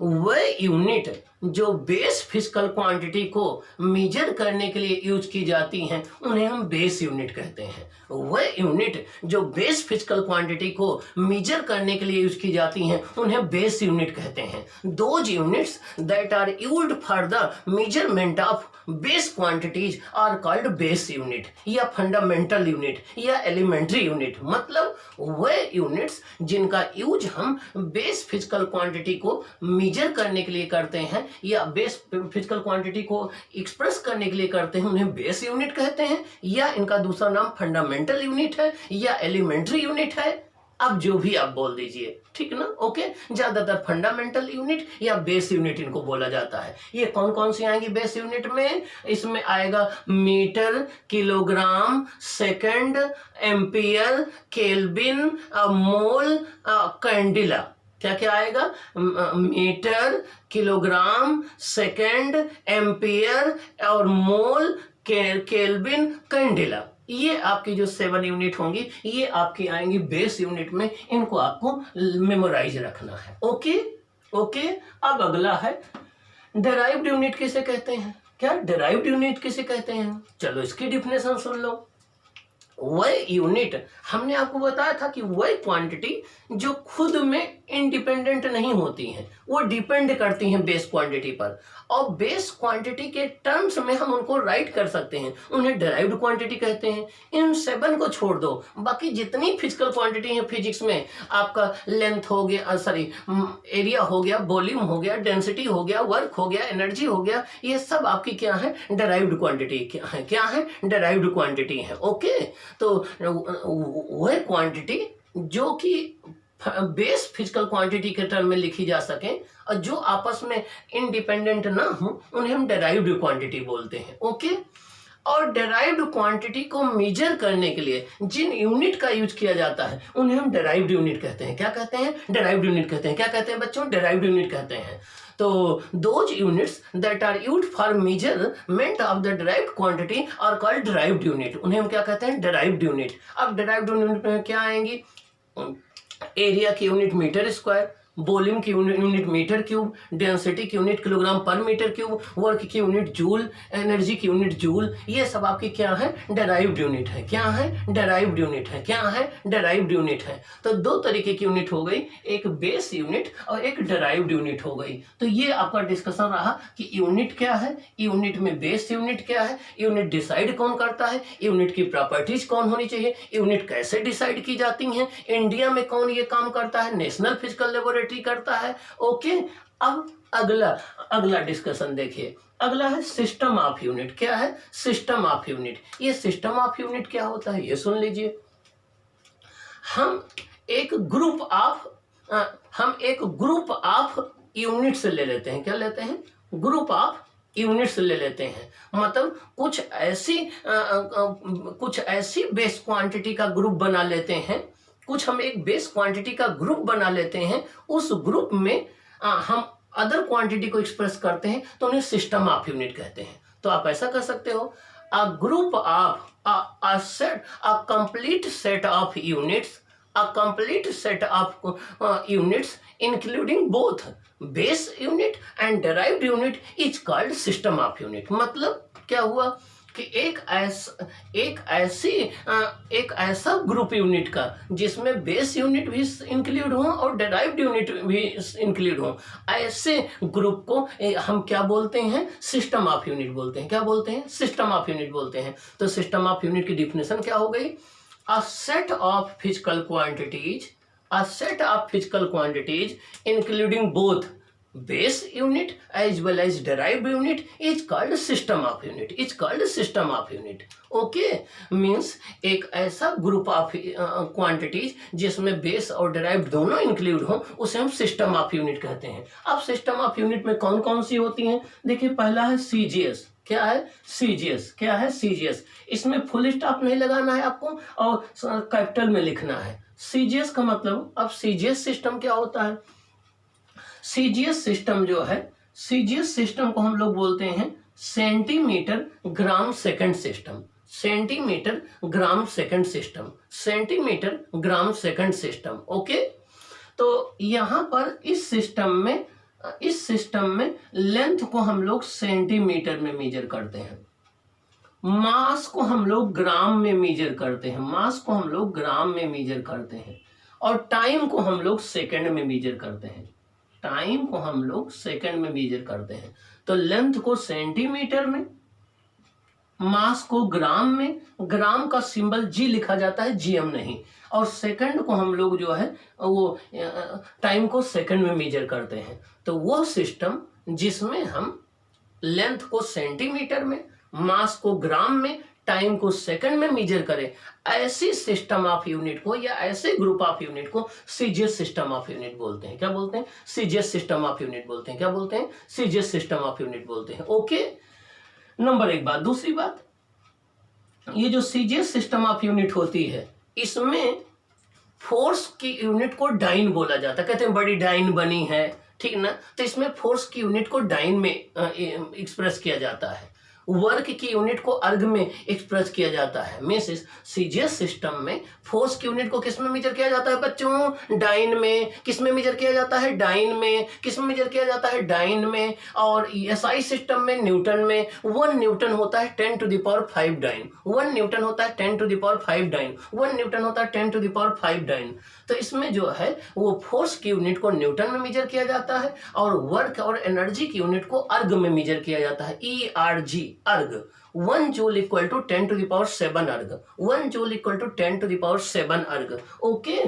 S1: वह यूनिट जो बेस फिजिकल क्वांटिटी को मेजर करने के लिए यूज की जाती हैं, उन्हें हम बेस यूनिट कहते हैं। वह यूनिट जो बेस फिजिकल क्वांटिटी को मेजर करने के लिए यूज की जाती हैं, उन्हें बेस यूनिट कहते हैं। Those units that are used for the measurement of base quantities are called base unit, या फंडामेंटल यूनिट, या एलिमेंट्री यूनिट। मतलब वह यूनिट्स जिनका यूज हम बेस फिजिकल क्वांटिटी को मेजर करने के लिए करते हैं, या बेस फिजिकल क्वांटिटी को एक्सप्रेस करने के लिए करते हैं, उन्हें बेस यूनिट कहते हैं, या इनका दूसरा नाम फंडामेंटल यूनिट है, या एलिमेंट्री यूनिट है। अब जो भी आप बोल दीजिए, ठीक ना। ओके, ज्यादातर फंडामेंटल यूनिट या बेस यूनिट इनको बोला जाता है। ये कौन कौन सी आएंगी बेस यूनिट में? इसमें आएगा metre, kilogram, second, ampere, kelvin, mole, candela. क्या क्या आएगा? मीटर, किलोग्राम, सेकंड, एम्पियर और मोल, केल्विन, कैंडिला। ये आपकी जो 7 यूनिट होंगी, ये आपकी आएंगी बेस यूनिट में। इनको आपको मेमोराइज रखना है। ओके ओके, अब अगला है डेराइव्ड यूनिट किसे कहते हैं? क्या डेराइव्ड यूनिट किसे कहते हैं? चलो इसकी डिफिनेशन सुन लो। वह यूनिट, हमने आपको बताया था कि वह क्वांटिटी जो खुद में इंडिपेंडेंट नहीं होती हैं, वो डिपेंड करती हैं बेस क्वांटिटी पर। और बेस क्वांटिटी के टर्म्स में हम उनको राइट कर सकते हैं, उन्हें डिराइव्ड क्वांटिटी कहते हैं। इन 7 को छोड़ दो, बाकी जितनी फिजिकल क्वांटिटी है फिजिक्स में, आपका लेंथ हो गया, सॉरी एरिया हो गया, वॉल्यूम हो गया, डेंसिटी हो गया, वर्क हो गया, एनर्जी हो गया, ये सब आपकी क्या है, डिराइव्ड क्वांटिटी क्या है, डिराइव्ड क्वांटिटी है। ओके, तो वह क्वांटिटी जो कि बेस फिजिकल क्वांटिटी के टर्म में लिखी जा सके और जो आपस में इंडिपेंडेंट ना हो, उन्हें हम डिराइव्ड क्वांटिटी बोलते हैं। ओके, और डिराइव्ड क्वांटिटी को मेजर करने के लिए जिन यूनिट का यूज किया जाता है उन्हें हम डिराइव्ड यूनिट कहते हैं। क्या कहते हैं, डिराइव्ड यूनिट कहते हैं। क्या कहते हैं बच्चों, डिराइव्ड यूनिट कहते हैं। तो those units that are used for measurement of the derived quantity are called derived unit. उन्हें हम क्या कहते हैं, डिराइव्ड यूनिट। अब डिराइव्ड यूनिट में क्या आएंगी, एरिया की यूनिट मीटर स्क्वायर, वॉल्यूम की यूनिट मीटर क्यूब, डेंसिटी की unit kilogram per metre cube, work की यूनिट जूल, एनर्जी की यूनिट जूल। ये सब आपकी क्या है, डिराइव्ड यूनिट है। क्या है, डिराइव्ड यूनिट है। क्या है, डिराइव्ड यूनिट है। तो दो तरीके की यूनिट हो गई, एक बेस यूनिट और एक डिराइव्ड यूनिट हो गई। तो ये आपका डिस्कशन रहा कि यूनिट क्या है, यूनिट में बेस यूनिट क्या है, यूनिट डिसाइड कौन करता है, यूनिट की प्रॉपर्टीज कौन होनी चाहिए, यूनिट कैसे डिसाइड की जाती हैं, इंडिया में कौन ये काम करता है, नेशनल फिजिकल लेबोरेटरी करता है। ओके, अब अगला डिस्कशन देखिए। अगला है सिस्टम ऑफ यूनिट। क्या है, सिस्टम ऑफ यूनिट। ये सिस्टम ऑफ यूनिट क्या होता है, ये सुन लीजिए। हम एक ग्रुप ऑफ यूनिट्स ले लेते हैं। क्या लेते हैं, ग्रुप ऑफ यूनिट्स ले लेते हैं। मतलब कुछ ऐसी बेस क्वांटिटी का ग्रुप बना लेते हैं, कुछ हम एक बेस क्वांटिटी का ग्रुप बना लेते हैं, उस ग्रुप में हम अदर क्वांटिटी को एक्सप्रेस करते हैं, तो उन्हें सिस्टम ऑफ यूनिट कहते हैं। तो आप ऐसा कर सकते हो, a group of a complete set of units, a complete set of units including both base unit and derived unit is called system of unit। मतलब क्या हुआ कि एक ऐसा ग्रुप यूनिट का जिसमें बेस यूनिट भी इंक्लूड हो और डेराइव्ड यूनिट भी इंक्लूड हो, ऐसे ग्रुप को हम क्या बोलते हैं, सिस्टम ऑफ यूनिट बोलते हैं। क्या बोलते हैं, सिस्टम ऑफ यूनिट बोलते हैं। तो सिस्टम ऑफ यूनिट की डिफिनेशन क्या हो गई, a set of physical quantities including both base unit as well as derived unit is called system of unit। Okay, means एक ऐसा ग्रुप ऑफ क्वांटिटीज जिसमें बेस और डिराइव्ड दोनों इंक्लूड हो, उसे हम सिस्टम ऑफ यूनिट कहते हैं। अब सिस्टम ऑफ यूनिट में कौन कौन सी होती हैं, देखिए पहला है सीजीएस। क्या है, सीजीएस। क्या है, सीजीएस। इसमें फुल स्टॉप नहीं लगाना है आपको और कैपिटल में लिखना है। सीजीएस का मतलब, अब सीजीएस सिस्टम क्या होता है, सीजीएस सिस्टम जो है, सीजीएस सिस्टम को हम लोग बोलते हैं centimetre gram second system. Centimetre gram second system, centimetre gram second system. Okay, तो यहाँ पर इस सिस्टम में लेंथ को हम लोग सेंटीमीटर में मेजर करते हैं, मास को हम लोग ग्राम में मेजर करते हैं, और टाइम को हम लोग सेकंड में मेजर करते हैं। तो लेंथ को सेंटीमीटर में, मास को ग्राम में, ग्राम का सिंबल जी लिखा जाता है, जीएम नहीं, और सेकंड को हम लोग जो है वो टाइम को सेकंड में मेजर करते हैं। तो वो सिस्टम जिसमें हम लेंथ को सेंटीमीटर में, मास को ग्राम में, टाइम को सेकंड में मेजर करें, ऐसी सिस्टम ऑफ यूनिट को या ऐसे ग्रुप ऑफ यूनिट को सीजीएस सिस्टम ऑफ यूनिट बोलते हैं। क्या बोलते हैं, सीजीएस सिस्टम ऑफ यूनिट बोलते हैं। क्या बोलते हैं, सीजीएस सिस्टम ऑफ यूनिट बोलते हैं। ओके, नंबर एक बात। दूसरी बात, ये जो सीजीएस सिस्टम ऑफ यूनिट होती है, इसमें फोर्स की यूनिट को डाइन बोला जाता है। कहते हैं बड़ी डाइन बनी है, ठीक ना, तो इसमें फोर्स की यूनिट को डाइन में एक्सप्रेस किया जाता है। वर्क की यूनिट को अर्ग में एक्सप्रेस किया जाता है। मीन्स सीजीएस सिस्टम में फोर्स की यूनिट को किस में मेजर किया जाता है बच्चों? डाइन में। किस में मेजर किया जाता है? डाइन में। किस में मेजर किया जाता है? डाइन में। और एसआई सिस्टम में न्यूटन में। 1 न्यूटन होता है 10⁵ डाइन। 1 न्यूटन होता है 10⁵ डाइन। 1 न्यूटन होता है 10⁵ डाइन। तो इसमें जो है वो फोर्स की यूनिट को न्यूटन में मेजर किया जाता है और वर्क और एनर्जी की यूनिट को अर्ग में मेजर किया जाता है। ERG, अर्ग। 1 जूल इक्वल टू 10⁷ अर्ग। 1 जूल इक्वल टू 10⁷ अर्ग। ओके,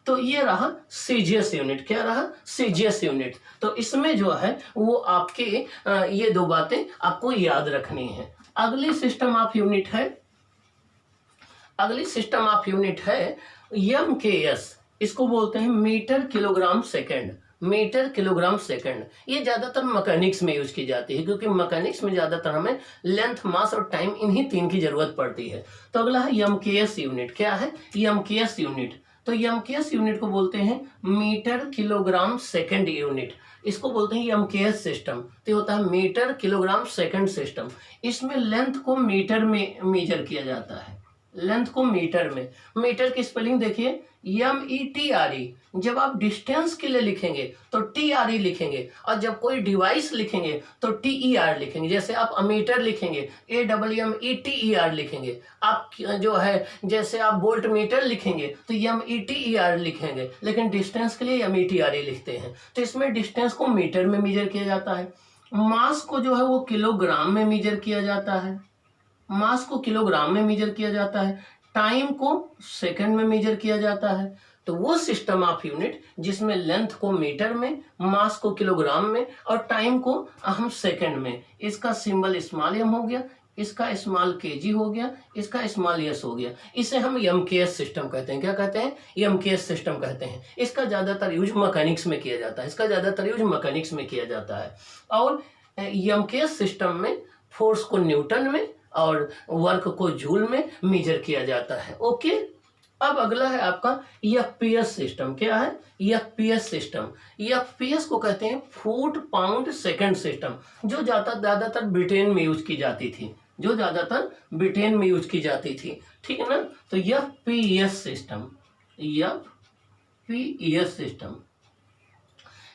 S1: तो ये रहा सीजीएस यूनिट। क्या रहा? CGS unit. तो इसमें जो है वो आपके ये 2 बातें आपको याद रखनी है। अगली सिस्टम ऑफ यूनिट है MKS। इसको बोलते हैं metre kilogram second. Metre kilogram second. ये ज्यादातर मैकेनिक्स में यूज की जाती है क्योंकि मैकेनिक्स में ज्यादातर हमें लेंथ, मास और टाइम इन्हीं 3 की जरूरत पड़ती है। तो अगला है MKS यूनिट। क्या है? MKS unit. तो MKS यूनिट को बोलते हैं मीटर किलोग्राम सेकंड यूनिट। इसको बोलते हैं MKS सिस्टम। तो होता है मीटर किलोग्राम सेकंड सिस्टम। इसमें लेंथ को मीटर में मेजर किया जाता है। लेंथ को मीटर में। मीटर की स्पेलिंग देखिए METRE। जब आप डिस्टेंस के लिए लिखेंगे तो TRE लिखेंगे और जब कोई डिवाइस लिखेंगे तो TER लिखेंगे। जैसे आप अमीटर लिखेंगे AWMETER लिखेंगे। आप जो है जैसे आप वोल्ट मीटर लिखेंगे तो METER लिखेंगे, लेकिन डिस्टेंस के लिए METRE लिखते हैं। तो इसमें डिस्टेंस को मीटर में मेजर किया जाता है। मास को जो है वो किलोग्राम में मेजर किया जाता है। मास को किलोग्राम में मेजर किया जाता है। टाइम को सेकंड में मेजर किया जाता है। तो वो सिस्टम ऑफ यूनिट जिसमें लेंथ को मीटर में, मास को किलोग्राम में और टाइम को हम सेकंड में। इसका सिंबल स्मॉल m हो गया, इसका स्मॉल kg हो गया, इसका स्मॉल s हो गया। इसे हम MKS सिस्टम कहते हैं। क्या कहते हैं? MKS सिस्टम कहते हैं। इसका ज्यादातर यूज मैकेनिक्स में किया जाता है। और MKS सिस्टम में फोर्स को न्यूटन में और वर्क को जूल में मेजर किया जाता है। ओके, अब अगला है आपका FPS सिस्टम। क्या है? FPS system. FPS को कहते हैं फुट पाउंड सेकंड सिस्टम, जो ज्यादातर ब्रिटेन में यूज की जाती थी। ठीक है ना? तो FPS सिस्टम।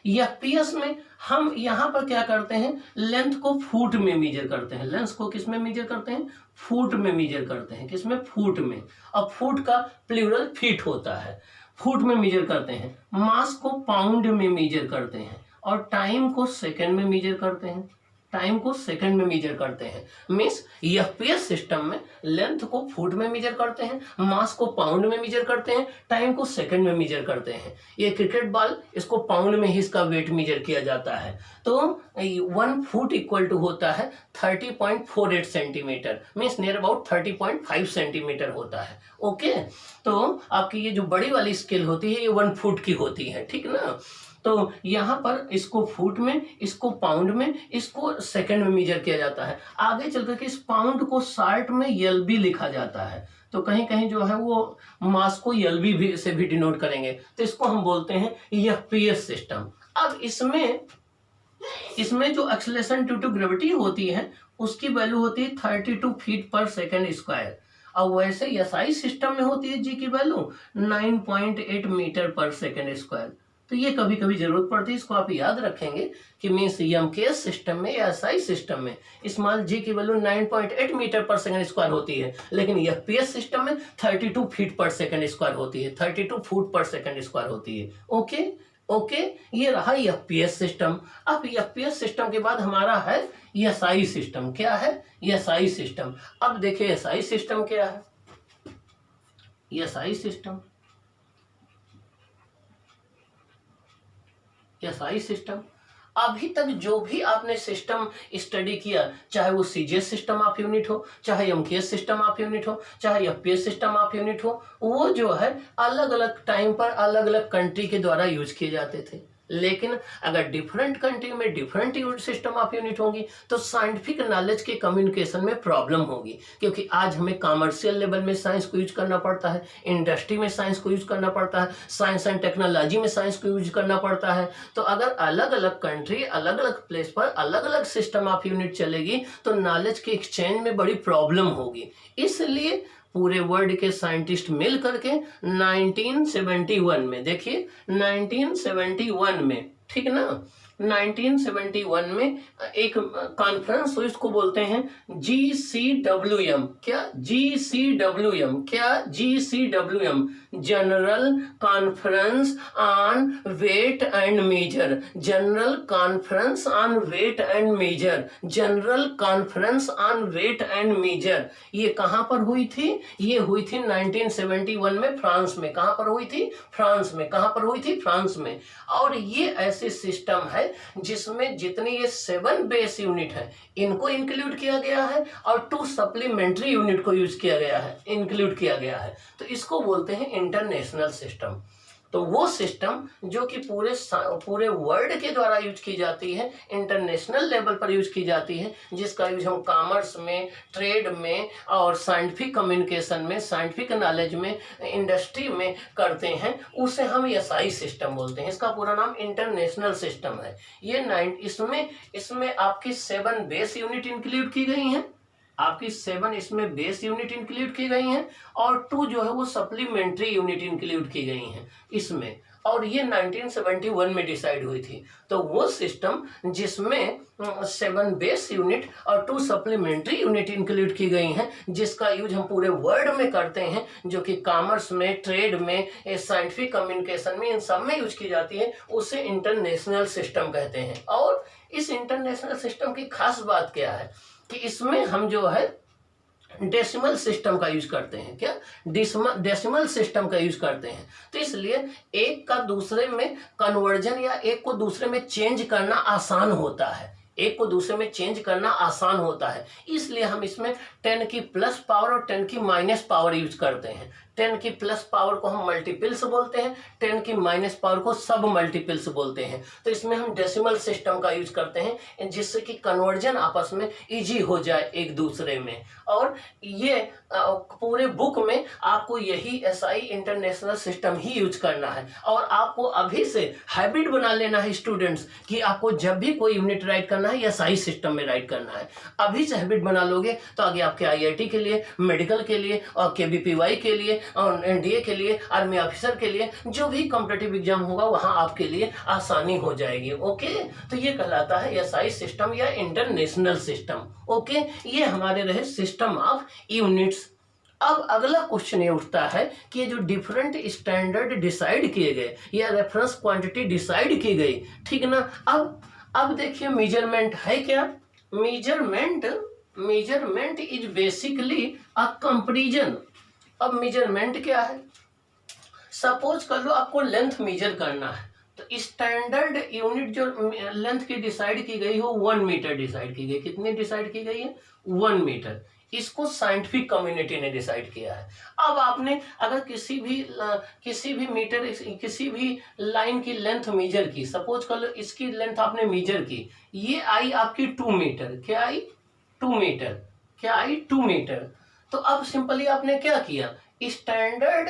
S1: FPS में हम यहाँ पर क्या करते हैं? लेंथ को फुट में मेजर करते हैं। लेंथ को किस में मेजर करते हैं? फुट में मेजर करते हैं। किसमें? फुट में। अब फुट का प्लूरल फीट होता है। फुट में मेजर करते हैं। मास को पाउंड में मेजर करते हैं और टाइम को सेकंड में मेजर करते हैं। मीन्स FPS सिस्टम में लेंथ को फुट में मेजर करते हैं, मास को पाउंड में मेजर करते हैं, टाइम को सेकंड में मेजर करते हैं। ये क्रिकेट बॉल, इसको पाउंड में ही इसका वेट मेजर किया जाता है। तो 1 फुट इक्वल टू होता है 30.48 centimetre. Means near about 30.5 centimetre होता है। ओके, तो आपकी ये जो बड़ी वाली स्केल होती है ये 1 फुट की होती है। ठीक ना? तो यहाँ पर इसको फुट में, इसको पाउंड में, इसको सेकंड में मेजर किया जाता है। आगे चलकर के इस पाउंड को शार्ट में LB लिखा जाता है। तो कहीं कहीं जो है वो मास को LB से भी डिनोट करेंगे। तो इसको हम बोलते हैं FPS सिस्टम। अब इसमें जो एक्सेलरेशन ड्यू टू ग्रेविटी होती है उसकी वैल्यू होती है 32 फीट पर सेकेंड स्क्वायर। और वैसे SI सिस्टम में होती है G की वैल्यू 9.8 मीटर पर सेकेंड स्क्वायर। तो ये कभी कभी जरूरत पड़ती है, इसको आप याद रखेंगे कि मीन्स MKS सिस्टम में या SI सिस्टम में स्मॉल g की वैल्यू 9.8 मीटर पर सेकंड स्क्वायर होती है, लेकिन FPS सिस्टम में 32 फीट पर सेकंड स्क्वायर होती है, 32 फुट पर सेकंड स्क्वायर होती है। ओके, ये रहा FPS सिस्टम। अब FPS सिस्टम के बाद हमारा है SI सिस्टम। क्या है? SI system. अब देखिए SI सिस्टम क्या है? SI सिस्टम अभी तक जो भी आपने सिस्टम स्टडी किया, चाहे वो CGS सिस्टम ऑफ यूनिट हो, चाहे MKS सिस्टम ऑफ यूनिट हो, चाहे FPS सिस्टम ऑफ यूनिट हो, वो जो है अलग अलग टाइम पर अलग अलग कंट्री के द्वारा यूज किए जाते थे। लेकिन अगर डिफरेंट कंट्री में डिफरेंट सिस्टम ऑफ यूनिट होंगी तो साइंटिफिक नॉलेज के कम्युनिकेशन में प्रॉब्लम होगी, क्योंकि आज हमें कॉमर्शियल लेवल में साइंस को यूज करना पड़ता है, इंडस्ट्री में साइंस को यूज करना पड़ता है, साइंस एंड टेक्नोलॉजी में साइंस को यूज करना पड़ता है। तो अगर अलग अलग कंट्री अलग अलग प्लेस पर अलग अलग सिस्टम ऑफ यूनिट चलेगी तो नॉलेज के एक्सचेंज में बड़ी प्रॉब्लम होगी। इसलिए पूरे वर्ल्ड के साइंटिस्ट मिल करके 1971 में, देखिए 1971 में, ठीक ना, 1971 में एक कॉन्फ्रेंस हुई, इसको बोलते हैं GCWM। क्या GCWM? क्या GCWM? General conference on weight and measure. General conference on weight and measure. General conference on weight and measure. ये कहाँ पर हुई थी? ये हुई थी 1971 में फ्रांस में। कहाँ पर हुई थी? फ्रांस में। कहाँ पर हुई थी? फ्रांस में। और ये ऐसे सिस्टम है जिसमें जितनी ये 7 बेस यूनिट है इनको इंक्लूड किया गया है और 2 सप्लीमेंट्री यूनिट को यूज किया गया है, इंक्लूड किया गया है। तो इसको बोलते हैं इंटरनेशनल सिस्टम। तो वो सिस्टम जो कि पूरे वर्ल्ड के द्वारा यूज की जाती है, इंटरनेशनल लेवल पर यूज की जाती है, जिसका यूज हम कॉमर्स में, ट्रेड में और साइंटिफिक कम्युनिकेशन में, साइंटिफिक नॉलेज में, इंडस्ट्री में करते हैं, उसे हम SI सिस्टम बोलते हैं। इसका पूरा नाम इंटरनेशनल सिस्टम है। ये इसमें आपकी 7 बेस यूनिट इंक्लूड की गई हैं, आपकी 7 इसमें बेस यूनिट इंक्लूड की गई हैं और 2 जो है वो सप्लीमेंट्री यूनिट इंक्लूड की गई हैं इसमें। और ये 1971 में डिसाइड हुई थी। तो वो सिस्टम जिसमें 7 बेस यूनिट और 2 सप्लीमेंट्री यूनिट इंक्लूड की गई हैं, जिसका यूज हम पूरे वर्ल्ड में करते हैं, जो कि कॉमर्स में, ट्रेड में, साइंटिफिक कम्युनिकेशन में, इन सब में यूज की जाती है, उसे इंटरनेशनल सिस्टम कहते हैं। और इस इंटरनेशनल सिस्टम की खास बात क्या है कि इसमें हम जो है डेसिमल सिस्टम का यूज करते हैं। क्या? डेसिमल सिस्टम का यूज करते हैं। तो इसलिए एक का दूसरे में कन्वर्जन या एक को दूसरे में चेंज करना आसान होता है, एक को दूसरे में चेंज करना आसान होता है। इसलिए हम इसमें 10 की प्लस पावर और 10 की माइनस पावर यूज करते हैं। 10 की प्लस पावर को हम मल्टीपल्स बोलते हैं, 10 की माइनस पावर को सब मल्टीपल्स बोलते हैं। तो इसमें हम डेसिमल सिस्टम का यूज करते हैं, जिससे कि कन्वर्जन आपस में इजी हो जाए एक दूसरे में। और ये पूरे बुक में आपको यही SI इंटरनेशनल सिस्टम ही यूज करना है। और आपको अभी से हैबिट बना लेना है स्टूडेंट्स कि आपको जब भी कोई यूनिट राइट करना है SI सिस्टम में राइट करना है। अभी से हैबिट बना लोगे तो आगे आपके IIT के लिए, मेडिकल के लिए और KVPY के लिए और NDA के लिए, आर्मी ऑफिसर के लिए, जो भी कॉम्पिटिटिव एग्जाम होगा वहां आपके लिए आसानी हो जाएगी। ओके, तो ये कहलाता है SI सिस्टम या इंटरनेशनल सिस्टम। ओके, ये हमारे रहे सिस्टम ऑफ यूनिट्स। अब अगला क्वेश्चन ये उठता है कि ये जो डिफरेंट स्टैंडर्ड डिसाइड किए गए या रेफरेंस क्वांटिटी डिसाइड की गई, ठीक ना। अब देखिए मेजरमेंट है क्या? Measurement is basically a comparison. अब मेजरमेंट क्या है? सपोज कर लो आपको लेंथ मेजर करना है, तो स्टैंडर्ड यूनिट जो लेंथ की डिसाइड की गई हो 1 मीटर डिसाइड की गई। कितनी डिसाइड की गई है? 1 मीटर। इसको साइंटिफिक कम्युनिटी ने डिसाइड किया है। अब आपने अगर किसी भी मीटर, किसी भी लाइन की लेंथ मेजर की, सपोज कर लो इसकी लेंथ आपने मेजर की, ये आई आपकी 2 मीटर। क्या आई? 2 मीटर। क्या आई? 2 मीटर। तो अब सिंपली आपने क्या किया? स्टैंडर्ड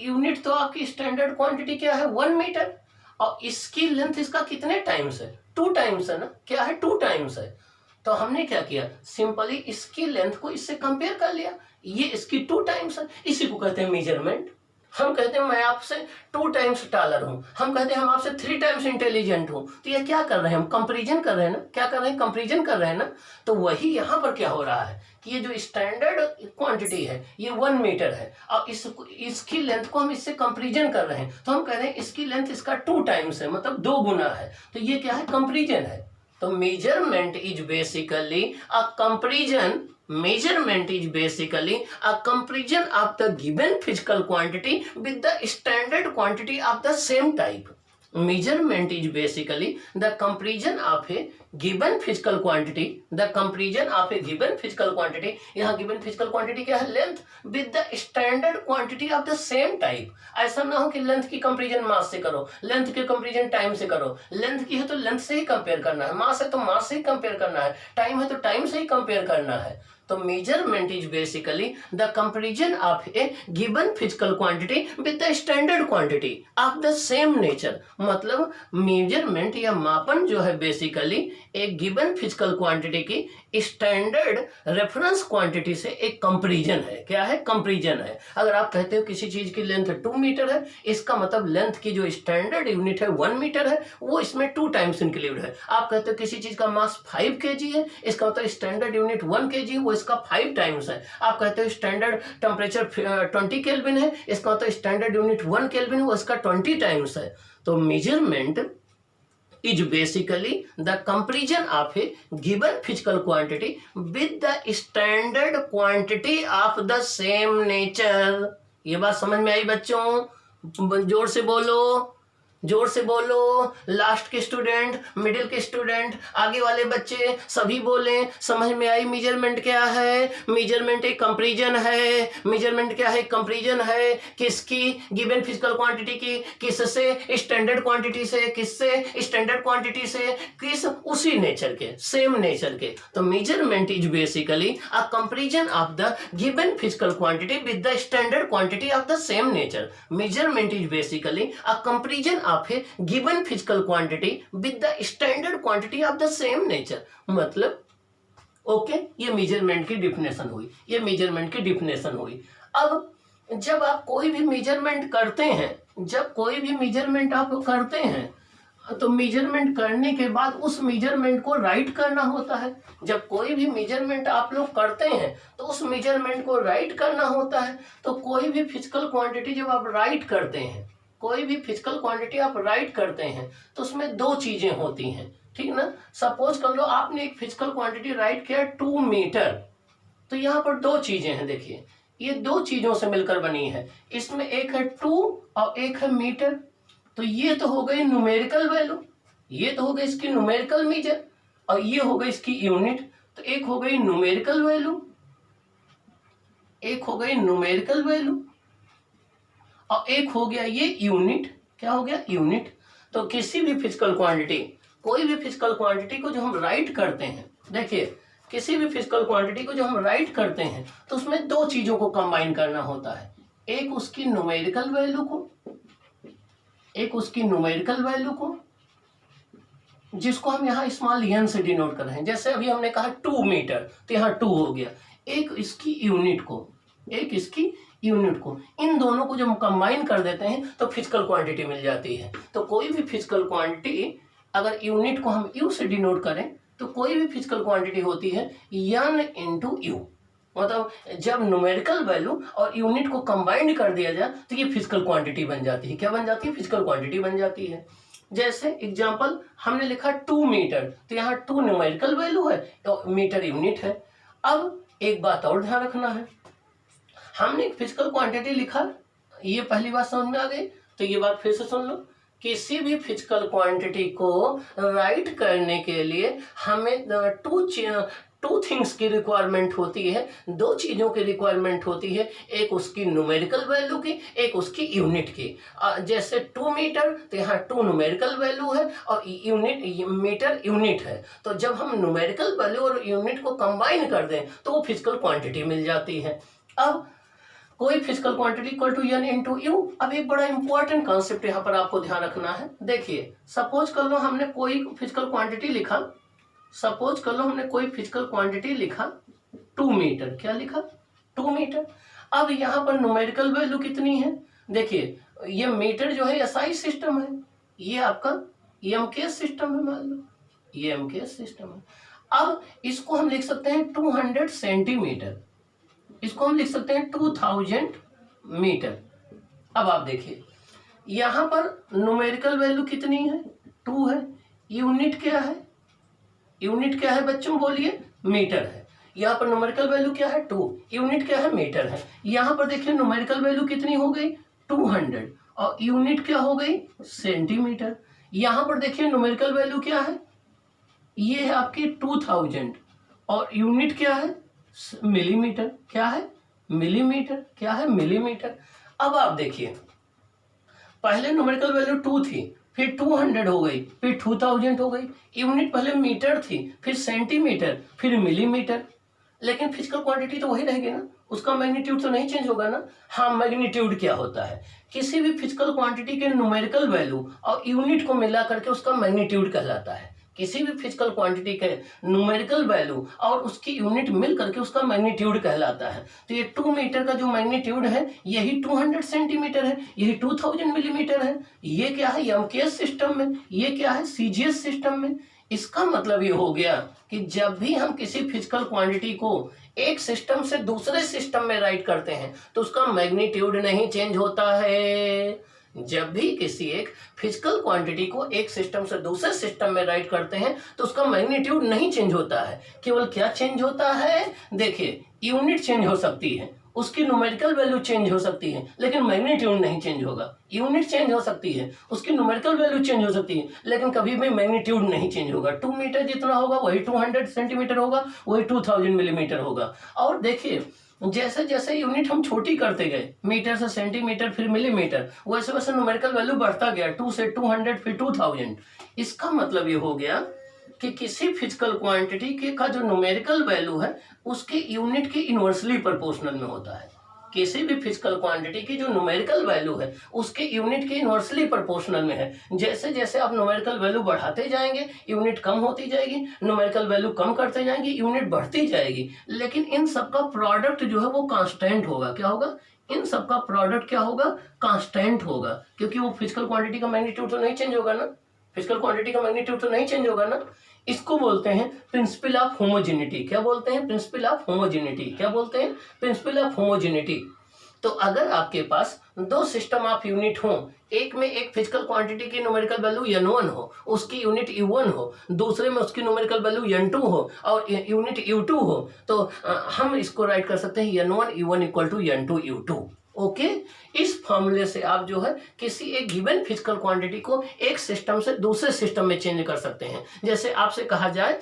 S1: यूनिट तो आपकी स्टैंडर्ड क्वांटिटी क्या है? 1 मीटर। और इसकी लेंथ इसका कितने टाइम्स है? 2 टाइम्स है ना। क्या है? 2 टाइम्स है। तो हमने क्या किया? सिंपली इसकी लेंथ को इससे कंपेयर कर लिया, ये इसकी 2 टाइम्स है। इसी को कहते हैं मेजरमेंट। हम कहते हैं मैं आपसे 2 टाइम्स टॉलर हूं, हम कहते हैं हम आपसे 3 टाइम्स इंटेलिजेंट हूं। तो ये क्या कर रहे हैं? हम कंपैरिजन कर रहे हैं ना। क्या कर रहे हैं? कंपैरिजन कर रहे हैं ना। तो वही यहां पर क्या हो रहा है कि ये जो स्टैंडर्ड क्वांटिटी है ये 1 मीटर है और इसकी लेंथ को हम इससे कंपैरिजन कर रहे हैं, तो हम कह रहे हैं इसकी लेंथ इसका 2 टाइम्स है, मतलब 2 गुना है। तो ये क्या है? कंपैरिजन है। तो measurement is basically a comparison. Measurement is basically a comparison of the given physical quantity with the standard quantity of the same type. measurement is basically the comparison of a given physical quantity, the comparison of a given physical quantity, यहाँ given physical quantity क्या है, length, with the standard quantity of the same type। ऐसा ना हो कि length की comparison मास से करो, लेंथ की कंपेरिजन टाइम से करो। लेंथ की है तो लेंथ से ही कंपेयर करना है, मास है तो मास से ही कंपेयर करना है, टाइम है तो टाइम से ही कंपेयर करना है। तो measurement is basically the comparison of A given physical quantity with the standard quantity of the same nature. मतलब मेजरमेंट या मापन जो है बेसिकली एक गिवन फिजिकल क्वांटिटी की स्टैंडर्ड रेफरेंस क्वांटिटी से एक कंपेरिजन है। क्या है? कंपेरिजन है। अगर आप कहते हो किसी चीज की लेंथ 2 मीटर है, इसका मतलब लेंथ की जो स्टैंडर्ड यूनिट है 1 मीटर है, वो इसमें 2 टाइम्स इंक्लूड है। आप कहते हो किसी चीज का मास 5 kg है, इसका मतलब स्टैंडर्ड यूनिट 1 kg है, वो इसका 5 टाइम्स है। आप कहते हो स्टैंडर्ड टेम्परेचर 20 केल्विन है, इसका मतलब स्टैंडर्ड यूनिट 1 केल्विन है, वो इसका 20 टाइम्स है। तो measurement is basically the comparison of a given physical quantity with the standard quantity of the same nature। ये बात समझ में आई बच्चों? जोर से बोलो, जोर से बोलो। लास्ट के स्टूडेंट, मिडिल के स्टूडेंट, आगे वाले बच्चे सभी बोलें। समझ में आई मेजरमेंट क्या है? मेजरमेंट एक कंपैरिजन है। मेजरमेंट क्या है? कंपैरिजन है। किसकी? गिवन फिजिकल क्वांटिटी की। किससे? स्टैंडर्ड क्वांटिटी से। किससे? स्टैंडर्ड क्वांटिटी से। किस? उसी नेचर के, सेम नेचर के। तो measurement is basically a comparison of the given physical quantity with the standard quantity of the same nature. Measurement is basically a comparison of a given physical quantity with the standard quantity of the same nature। मतलब okay, ये measurement की definition हुई, ये measurement की definition हुई। अब जब आप कोई भी मेजरमेंट करते हैं, जब कोई भी मेजरमेंट आप करते हैं तो मेजरमेंट करने के बाद उस मेजरमेंट को राइट करना होता है। जब कोई भी मेजरमेंट आप लोग करते हैं तो उस मेजरमेंट को राइट करना होता है। तो कोई भी फिजिकल क्वांटिटी जब आप राइट करते हैं, कोई भी फिजिकल क्वांटिटी आप राइट करते हैं तो उसमें 2 चीजें होती हैं, ठीक ना। सपोज कर लो आपने एक फिजिकल क्वांटिटी राइट किया 2 मीटर, तो यहाँ पर 2 चीजें हैं। देखिए ये 2 चीजों से मिलकर बनी है। इसमें एक है 2 और एक है मीटर। तो ये तो हो गई न्यूमेरिकल वैल्यू, ये तो हो गई इसकी न्यूमेरिकल मेजर, और ये हो गई इसकी यूनिट। तो एक हो गई न्यूमेरिकल वैल्यू, एक हो गई न्यूमेरिकल वैल्यू, और एक हो गया ये यूनिट। क्या हो गया? यूनिट। तो किसी भी फिजिकल क्वांटिटी, कोई भी फिजिकल क्वांटिटी को जो हम राइट करते हैं, देखिए किसी भी फिजिकल क्वांटिटी को जो हम राइट करते हैं तो उसमें 2 चीजों को कंबाइन करना होता है। एक उसकी न्यूमेरिकल वैल्यू को, एक उसकी न्यूमेरिकल वैल्यू को, जिसको हम यहाँ स्मॉल n से डिनोट कर रहे हैं। जैसे अभी हमने कहा 2 मीटर, तो यहाँ 2 हो गया। एक इसकी यूनिट को, एक इसकी यूनिट को, इन दोनों को जब हम कंबाइन कर देते हैं तो फिजिकल क्वांटिटी मिल जाती है। तो कोई भी फिजिकल क्वांटिटी अगर यूनिट को हम यू से डिनोट करें तो कोई भी फिजिकल क्वांटिटी होती है n इंटू यू। मतलब जब न्यूमेरिकल वैल्यू और यूनिट को कंबाइंड कर दिया जाए तो ये फिजिकल क्वांटिटी बन जाती है। क्या बन जाती है? फिजिकल क्वांटिटी बन जाती है। जैसे एग्जांपल हमने लिखा 2 मीटर, तो यहाँ 2 न्यूमेरिकल वैल्यू है तो मीटर यूनिट है। अब एक बात और ध्यान रखना है, हमने एक फिजिकल क्वांटिटी लिखा, ये पहली बात समझ में आ गई। तो ये बात फिर से सुन लो, किसी भी फिजिकल क्वांटिटी को राइट करने के लिए हमें 2 थिंग्स की रिक्वायरमेंट होती है, 2 चीज़ों की रिक्वायरमेंट होती है। एक उसकी न्यूमेरिकल वैल्यू की, एक उसकी यूनिट की। जैसे 2 मीटर, तो यहाँ 2 न्यूमेरिकल वैल्यू है और यूनिट, मीटर यूनिट है। तो जब हम न्यूमेरिकल वैल्यू और यूनिट को कंबाइन कर दें तो वो फिजिकल क्वांटिटी मिल जाती है। अब कोई physical quantity equal to n into u. अब एक बड़ा इंपॉर्टेंट कॉन्सेप्ट यहाँ पर आपको ध्यान रखना है। देखिए सपोज कर लो हमने कोई फिजिकल क्वांटिटी लिखा, सपोज कर लो हमने कोई फिजिकल क्वांटिटी लिखा 2 मीटर। क्या लिखा? 2 मीटर। अब यहाँ पर न्यूमेरिकल वैल्यू कितनी है? देखिए ये मीटर जो है एसआई सिस्टम है, ये आपका एमकेएस सिस्टम है, मान लो ये एमकेएस सिस्टम है। अब इसको हम लिख सकते हैं 200 सेंटीमीटर, इसको हम लिख सकते हैं 2000 मीटर। अब आप देखिए यहाँ पर न्यूमेरिकल वैल्यू कितनी है? 2 है। यूनिट क्या है? यूनिट क्या है बच्चों बोलिए? मीटर है। यहाँ पर न्यूमेरिकल वैल्यू क्या है? 2, यूनिट क्या है? मीटर है। यहाँ पर देखिए न्यूमेरिकल वैल्यू कितनी हो गई? 200, और यूनिट क्या हो गई, सेंटीमीटर। यहां पर देखिए न्यूमेरिकल वैल्यू क्या है, ये है आपकी 2000 और यूनिट क्या है, मिलीमीटर। क्या है, मिलीमीटर। क्या है, मिलीमीटर। अब आप देखिए, पहले न्यूमेरिकल वैल्यू 2 थी, फिर 200 हो गई, फिर 2000 हो गई। यूनिट पहले मीटर थी, फिर सेंटीमीटर, फिर मिलीमीटर। लेकिन फिजिकल क्वांटिटी तो वही रहेगी ना, उसका मैग्नीट्यूड तो नहीं चेंज होगा ना। हाँ, मैग्नीट्यूड क्या होता है, किसी भी फिजिकल क्वांटिटी के न्यूमेरिकल वैल्यू और यूनिट को मिला करके उसका मैग्नीट्यूड कहलाता है। किसी भी फिजिकल क्वांटिटी के न्यूमेरिकल वैल्यू और उसकी यूनिट मिल करके उसका मैग्नीट्यूड कहलाता है। तो ये 2 मीटर का जो मैग्नीट्यूड है यही 200 सेंटीमीटर है, यही 2000 मिलीमीटर है। ये क्या है, एमकेएस सिस्टम में, ये क्या है, सीजीएस सिस्टम में। इसका मतलब ये हो गया कि जब भी हम किसी फिजिकल क्वांटिटी को एक सिस्टम से दूसरे सिस्टम में राइट करते हैं तो उसका मैग्नीट्यूड नहीं चेंज होता है। जब भी किसी एक फिजिकल क्वांटिटी को एक सिस्टम से दूसरे सिस्टम में राइट करते हैं तो उसका मैग्नीट्यूड नहीं चेंज होता है। केवल क्या चेंज होता है, देखिए, यूनिट चेंज हो सकती है, उसकी न्यूमेरिकल वैल्यू चेंज हो सकती है, लेकिन मैग्नीट्यूड नहीं चेंज होगा। यूनिट चेंज हो सकती है, उसकी न्यूमेरिकल वैल्यू चेंज हो सकती है, लेकिन कभी भी मैग्नीट्यूड नहीं चेंज होगा। 2 मीटर जितना होगा वही 200 सेंटीमीटर होगा, वही 2000 मिलीमीटर होगा। और देखिए, जैसे जैसे यूनिट हम छोटी करते गए, मीटर से सेंटीमीटर फिर मिलीमीटर, वैसे वैसे न्यूमेरिकल वैल्यू बढ़ता गया, 2 से 200 फिर 2000। इसका मतलब ये हो गया कि किसी फिजिकल क्वांटिटी के का जो न्यूमेरिकल वैल्यू है उसके यूनिट के इनवर्सली प्रोपोर्शनल में होता है। किसी भी फिजिकल क्वांटिटी की जो न्यूमेरिकल वैल्यू है उसके यूनिट के इनवर्सली प्रोपोर्शनल में है। जैसे जैसे आप न्यूमेरिकल वैल्यू बढ़ाते जाएंगे यूनिट कम होती जाएगी, न्यूमेरिकल वैल्यू कम करते जाएंगे यूनिट बढ़ती जाएगी, लेकिन इन सबका प्रोडक्ट जो है वो कांस्टेंट होगा। क्या होगा, इन सबका प्रोडक्ट क्या होगा, कांस्टेंट होगा, क्योंकि वो फिजिकल क्वांटिटी का मैग्नीट्यूड तो नहीं चेंज होगा ना, फिजिकल क्वांटिटी का मैग्नीट्यूड तो नहीं चेंज होगा ना। इसको बोलते हैं प्रिंसिपल ऑफ होमोजेनिटी। क्या बोलते हैं, प्रिंसिपल ऑफ होमोजेनिटी। क्या बोलते हैं, प्रिंसिपल ऑफ होमोजेनिटी। तो अगर आपके पास दो सिस्टम ऑफ यूनिट हो, एक में एक फिजिकल क्वांटिटी की न्यूमेरिकल वैल्यू n1 हो, उसकी यूनिट u1 हो, दूसरे में उसकी न्यूमेरिकल वैल्यू n2 हो और यूनिट u2 हो, तो हम इसको राइट कर सकते हैं n1 u1 equal to n2 u2। Okay, इस फॉर्मूले से आप जो है किसी एक गिवन फिजिकल क्वांटिटी को एक सिस्टम से दूसरे सिस्टम में चेंज कर सकते हैं। जैसे आपसे कहा जाए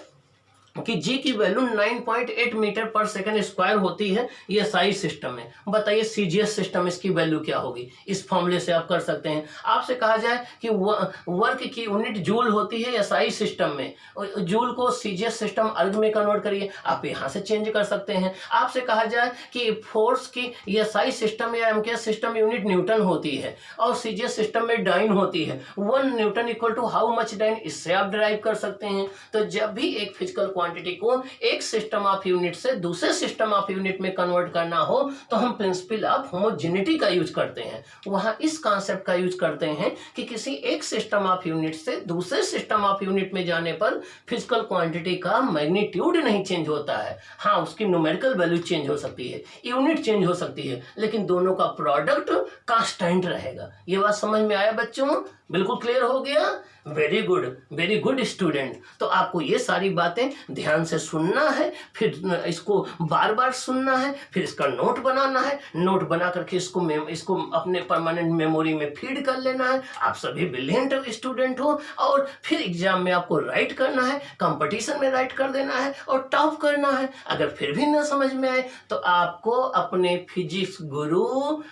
S1: कि जी की वैल्यू 9.8 मीटर पर सेकंड स्क्वायर होती है ये साई सिस्टम में, बताइए सीजीएस सिस्टम इसकी वैल्यू क्या होगी। इस फॉर्मूले से आप कर सकते हैं। आपसे कहा जाए कि वर्क की यूनिट जूल होती है एसआई सिस्टम में, जूल को सीजीएस सिस्टम अर्ग में कन्वर्ट करिए, आप यहाँ से चेंज कर सकते हैं। आपसे कहा जाए कि फोर्स की एसआई सिस्टम या एमकेएस सिस्टम यूनिट न्यूटन होती है और सीजीएस सिस्टम में डाइन होती है, 1 newton equal to how much dyne, इससे आप डिराइव कर सकते हैं। तो जब भी एक फिजिकल क्वांटिटी को एक सिस्टम ऑफ यूनिट से दूसरे सिस्टम ऑफ यूनिट में कन्वर्ट करना हो तो हम प्रिंसिपल ऑफ होमोजेनिटी का यूज करते हैं। वहां इस कॉन्सेप्ट का यूज करते हैं कि किसी एक सिस्टम ऑफ यूनिट से दूसरे सिस्टम ऑफ यूनिट में जाने पर फिजिकल क्वांटिटी का मैग्नीट्यूड नहीं चेंज होता है। हाँ, उसकी न्यूमेरिकल वैल्यू चेंज हो सकती है, यूनिट चेंज हो सकती है, लेकिन दोनों का प्रोडक्ट कांस्टेंट रहेगा। ये बात समझ में आया बच्चों, बिल्कुल क्लियर हो गया। Very good student. तो आपको ये सारी बातें ध्यान से सुनना है, फिर इसको बार बार सुनना है, फिर इसका नोट बनाना है, नोट बना करके इसको अपने परमानेंट मेमोरी में फीड कर लेना है। आप सभी ब्रिलियंट स्टूडेंट हो और फिर एग्जाम में आपको राइट करना है, कंपटीशन में राइट कर देना है और टॉप करना है। अगर फिर भी ना समझ में आए तो आपको अपने physics Guru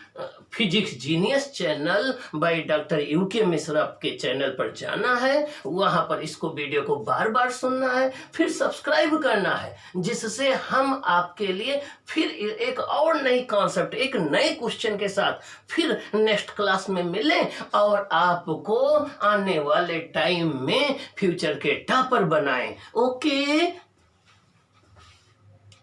S1: physics genius channel by doctor UK Mishra के चैनल पर जाना है, वहां पर इसको वीडियो को बार बार सुनना है, फिर सब्सक्राइब करना है, जिससे हम आपके लिए फिर एक और नई कॉन्सेप्ट, एक नए क्वेश्चन के साथ फिर नेक्स्ट क्लास में मिलें और आपको आने वाले टाइम में फ्यूचर के टॉपर बनाएं। ओके।